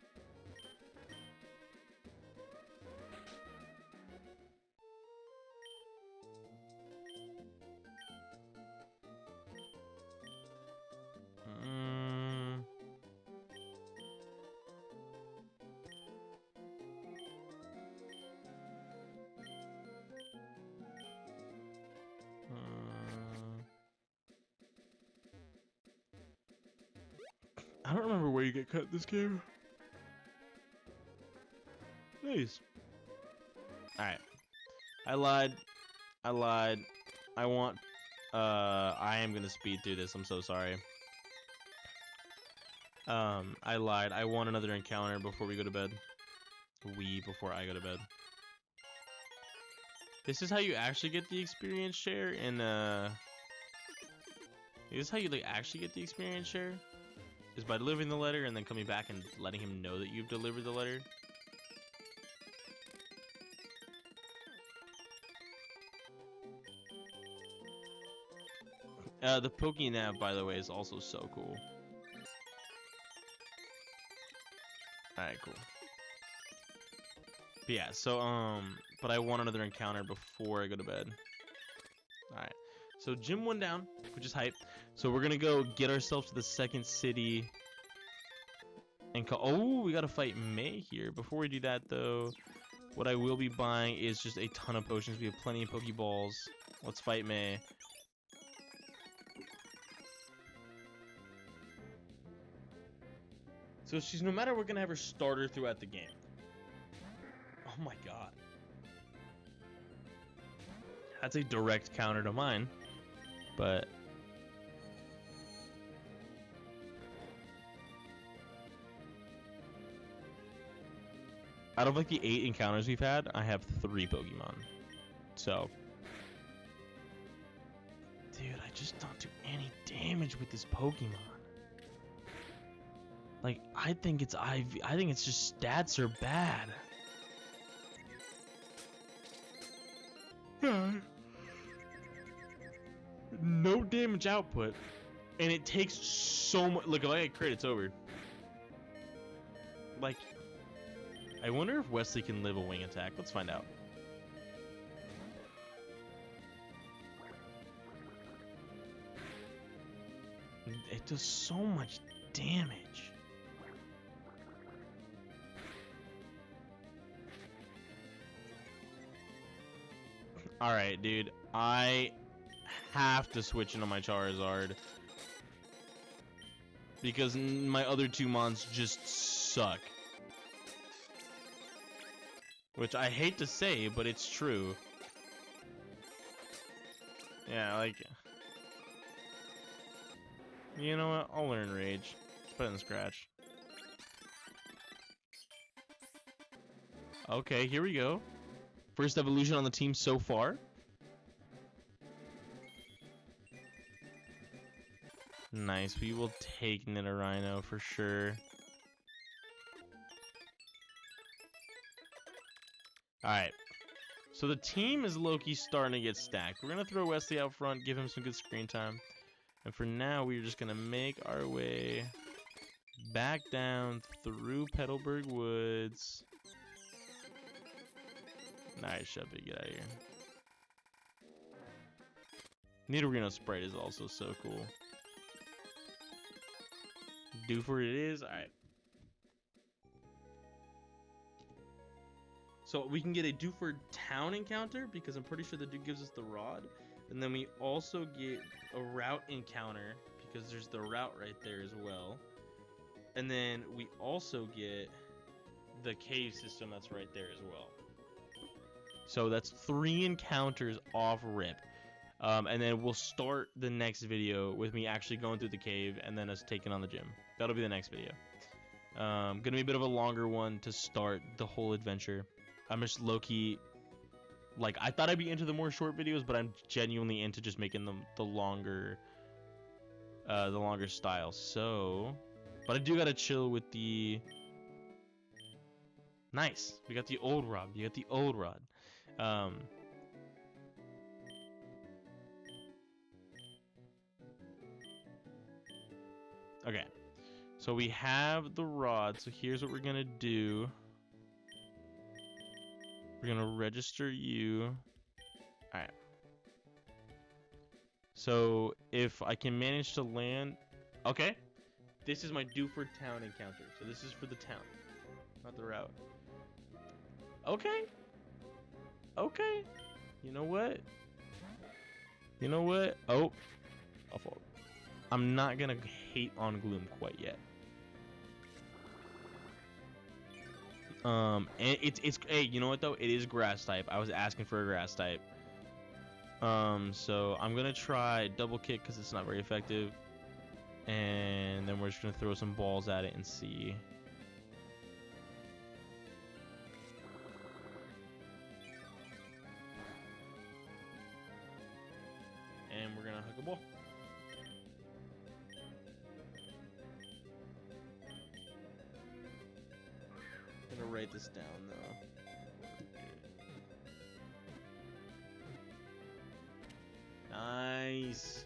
I don't remember where you get cut this game. Nice. Alright. I lied. I want... I am gonna speed through this. I'm so sorry. I lied. I want another encounter before we go to bed. Before I go to bed. This is how you actually get the experience share in, This is how you, like, actually get the experience share? Is by delivering the letter and then coming back and letting him know that you've delivered the letter. The Pokénav, by the way, is also so cool. Alright, cool. But yeah, so, but I want another encounter before I go to bed. Alright. So, Gym 1 down, which is hype. So, we're gonna go get ourselves to the second city. And oh, we gotta fight May here. Before we do that, though, What I will be buying is just a ton of potions. We have plenty of Pokeballs. Let's fight May. So she's, no matter what, gonna have her starter throughout the game. Oh my god. That's a direct counter to mine. But out of like the 8 encounters we've had, I have 3 Pokemon. So, dude, I just don't do any damage with this Pokemon. Like, I think it's IV. I think it's just stats are bad. No damage output, and it takes so much. Look, if I get crit, it's over. Like, I wonder if Wesley can live a wing attack. Let's find out. It does so much damage. Alright, dude. I have to switch into my Charizard. Because my other 2 mons just suck. Which I hate to say, but it's true. Yeah, like... You know what? I'll learn Rage. Let's put it in Scratch. Okay, here we go. First evolution on the team so far. Nice. We will take Nidorino for sure. Alright. So the team is low-key starting to get stacked. We're going to throw Wesley out front, give him some good screen time. And for now, we're just going to make our way back down through Petalburg Woods. Nice, Shuppy, get out of here. Nidorino Sprite is also so cool. Do for it is. Alright. So we can get a Dewford Town encounter because I'm pretty sure the dude gives us the rod. And then we also get a route encounter because there's the route right there as well. And then we also get the cave system that's right there as well. So that's 3 encounters off rip. And then we'll start the next video with me actually going through the cave and then us taking on the gym. That'll be the next video. Gonna be a bit of a longer one to start the whole adventure. I'm just low-key, like, I thought I'd be into the more short videos, but I'm genuinely into just making them the longer style. So, but I do gotta chill with the. Nice, we got the old rod. You got the old rod. Okay, so we have the rod. So here's what we're gonna do. We're gonna register you. Alright. So if I can manage to land. Okay. This is my Dewford Town encounter. So this is for the town, not the route. Okay. Okay. You know what? You know what? Oh. I'm not gonna hate on Gloom quite yet. And it's hey, you know what though? It is grass type. I was asking for a grass type. So I'm gonna try double kick because it's not very effective, and then we're just gonna throw some balls at it and see. And we're gonna hook a ball. I'm gonna write this down though. Nice.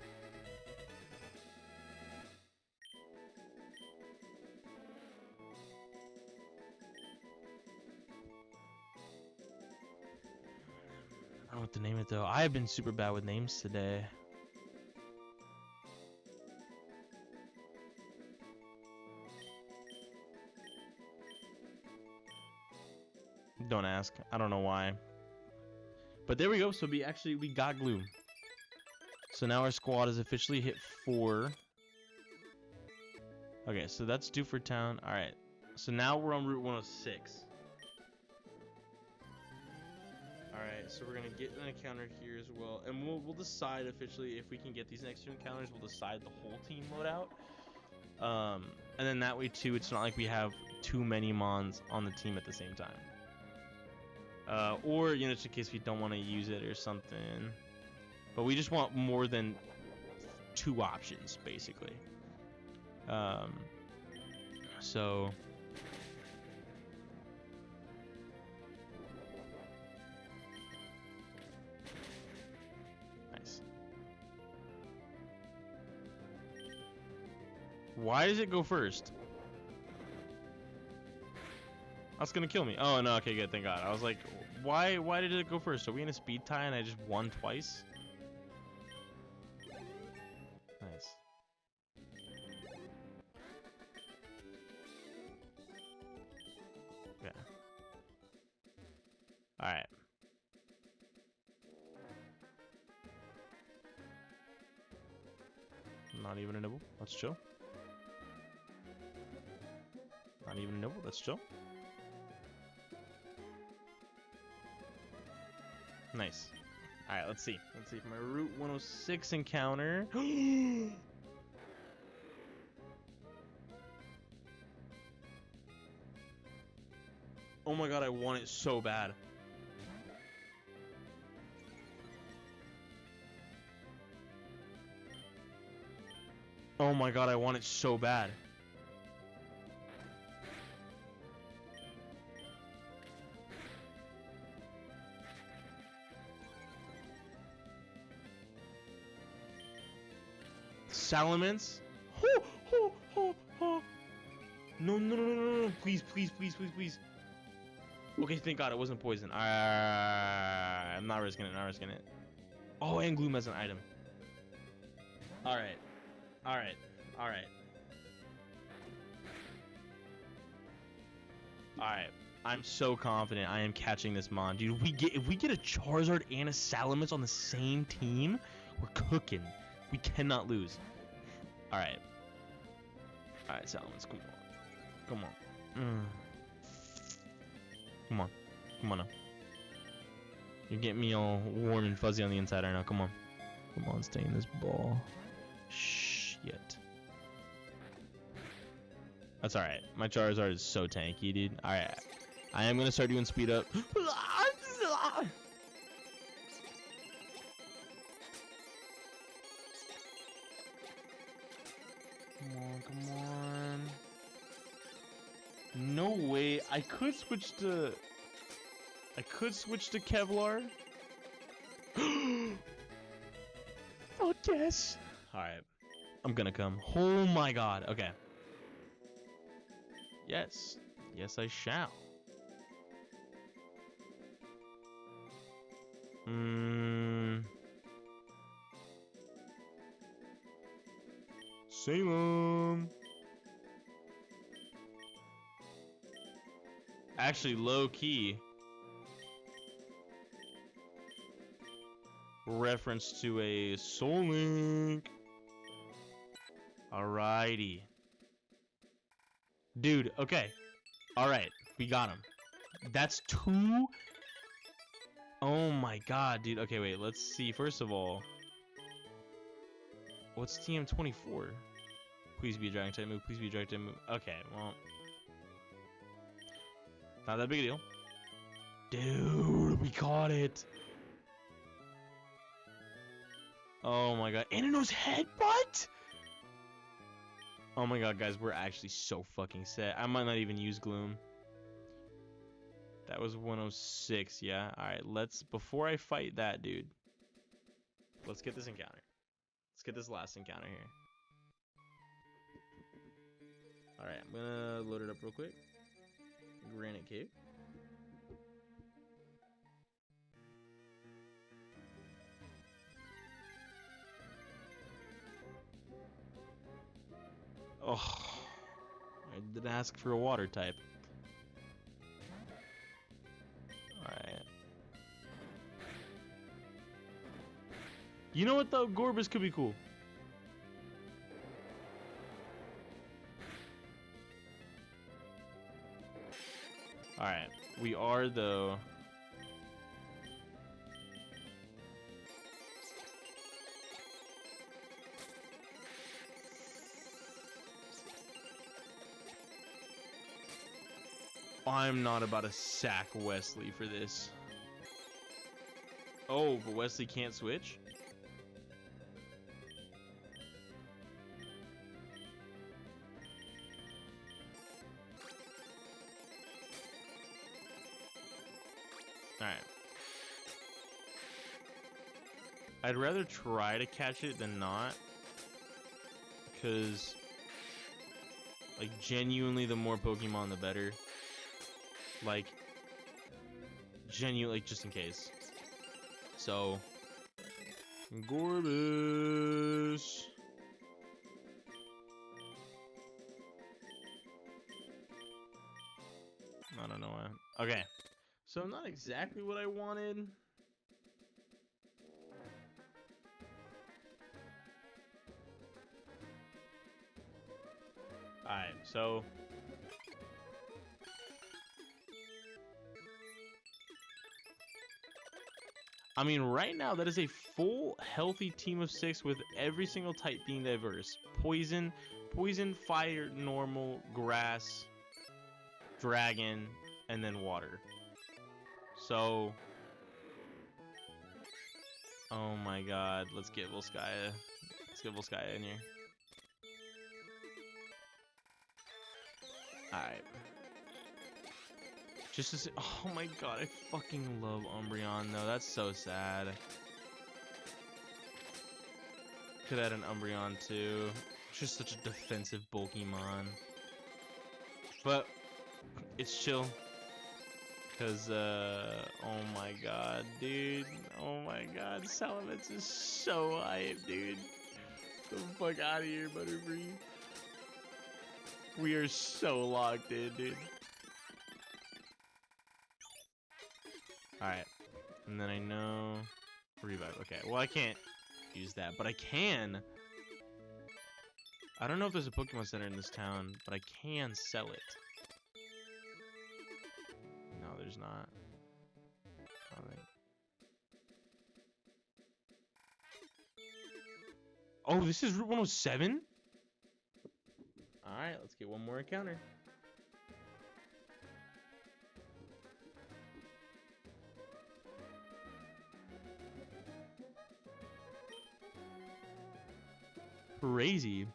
I don't know what to name it though. I have been super bad with names today. Don't ask. I don't know why. But there we go. So we got glue. So now our squad has officially hit 4. Okay, so that's due for town. All right. So now we're on Route 106. All right. So we're gonna get an encounter here as well, and we'll decide officially if we can get these next 2 encounters. We'll decide the whole team loadout. And then that way too, it's not like we have too many mons on the team at the same time. Or, you know, just in case we don't want to use it or something. But we just want more than 2 options, basically. So... Nice. Why does it go first? That's gonna kill me. Oh, no, okay, good, thank God. I was like, why did it go first? Are we in a speed tie and I just won twice? Nice. Yeah. Alright. Not even a nibble. Let's chill. Not even a nibble. Let's chill. Nice. Alright, let's see. Let's see. My Route 106 encounter. Oh my god, I want it so bad. Oh my god, I want it so bad. Salamence? No, no, no, no, no, no. Please, please, please, please, please. Okay, thank God it wasn't poison. I'm not risking it, not risking it. Oh, and Gloom as an item. Alright. Alright. Alright. Alright. I'm so confident I am catching this mon. Dude, if we get a Charizard and a Salamence on the same team, we're cooking. We cannot lose. Alright. Alright, Salamence, come on. Come on. Come on. Come on now. You're getting me all warm and fuzzy on the inside right now. Come on. Come on, stay in this ball. Shit. That's alright. My Charizard is so tanky, dude. Alright. I am gonna start doing speed up. Come on, come on. No way. I could switch to Kevlar. Oh, yes. Alright. I'm gonna come. Oh my god. Okay. Yes. Yes, I shall. Salem. Actually, low key. Reference to a Soul Link. Alrighty. Dude, okay. Alright, we got him. That's 2. Oh my god, dude. Okay, wait, let's see. First of all, what's TM24? Please be a Dragon type move. Please be a Dragon type move. Okay, well. Not that big a deal. Dude, we caught it. Oh my god. And it knows Headbutt? Oh my god, guys, we're actually so fucking set. I might not even use Gloom. That was 106, yeah? Alright, before I fight that dude, let's get this encounter. Let's get this last encounter here. Alright, I'm gonna load it up real quick. Granite Cave. Oh, I did ask for a water type. You know what though? Gorbis could be cool. Alright. We are though. I'm not about to sack Wesley for this. Oh, but Wesley can't switch? Alright. I'd rather try to catch it than not. Because, like, genuinely, the more Pokemon, the better. Like, genuinely, like, just in case. So, Gorbis. I don't know why. Okay. So, not exactly what I wanted. Alright, so I mean, right now, that is a full, healthy team of 6 with every single type being diverse. Poison, fire, normal, grass, dragon, and then water. So, oh my god, let's get Volskaya. Let's get Volskaya in here. Alright. Just to say, oh my god, I fucking love Umbreon though. That's so sad. Could add an Umbreon too. It's just such a defensive Pokemon. But it's chill. Cause oh my god, dude. Oh my god, Salamence is so hype, dude. Get the fuck out of here, Butterfree. We are so locked in, dude. Alright. And then I know revive. Okay, well I can't use that, but I can. I don't know if there's a Pokemon Center in this town, but I can sell it. No, there's not. Alright. Oh, this is Route 107? Alright, let's get one more encounter. Crazy.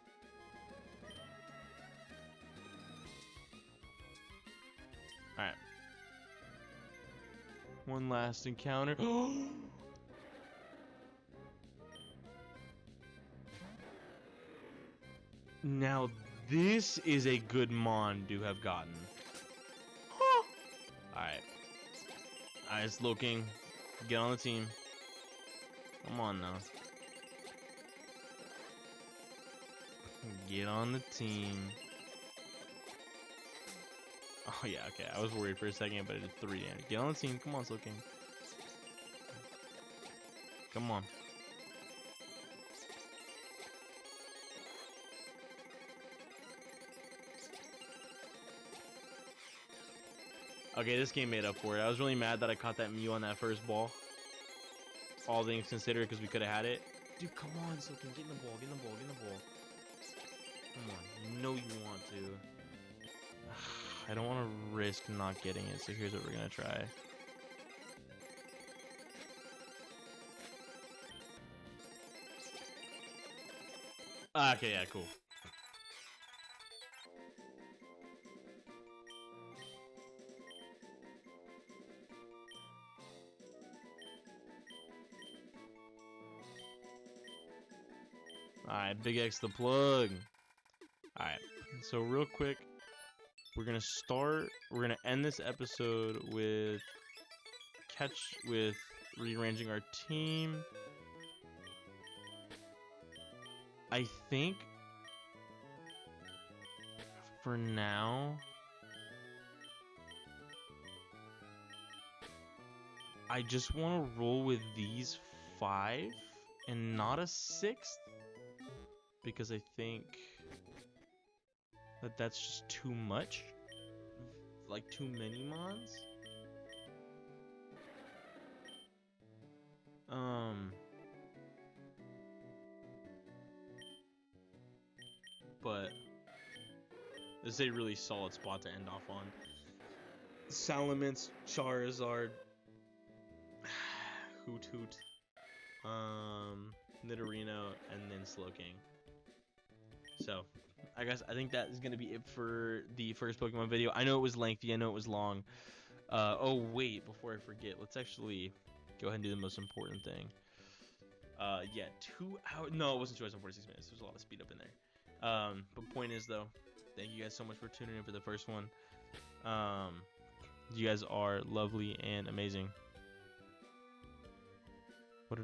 Alright. One last encounter. Now this is a good Mon to have gotten. Alright. Alright, it's looking. Get on the team. Come on now. Get on the team. Oh yeah, okay. I was worried for a second, but it did 3 damage. Get on the team. Come on, Slowking. Come on. Okay, this game made up for it. I was really mad that I caught that Mew on that first ball. All things considered, because we could have had it. Dude, come on, Slowking. Get in the ball. Get in the ball. Get in the ball. Come on. You know you want to. I don't want to risk not getting it, so here's what we're going to try. Okay, yeah, cool. Alright, Big X the plug. Alright, so real quick, we're gonna end this episode with rearranging our team. I think for now I just want to roll with these 5 and not a 6th, because I think that that's just too much, like too many mons. But this is a really solid spot to end off on. Salamence, Charizard, Hoot Hoot, Nidorino, and then Slowking. So, I think that is gonna be it for the first Pokemon video. I know it was lengthy, I know it was long. Oh wait, before I forget, let's actually go ahead and do the most important thing. Yeah, 2 hours. No, it wasn't 2 hours and 46 minutes. There's a lot of speed up in there. But point is though, thank you guys so much for tuning in for the first one. You guys are lovely and amazing.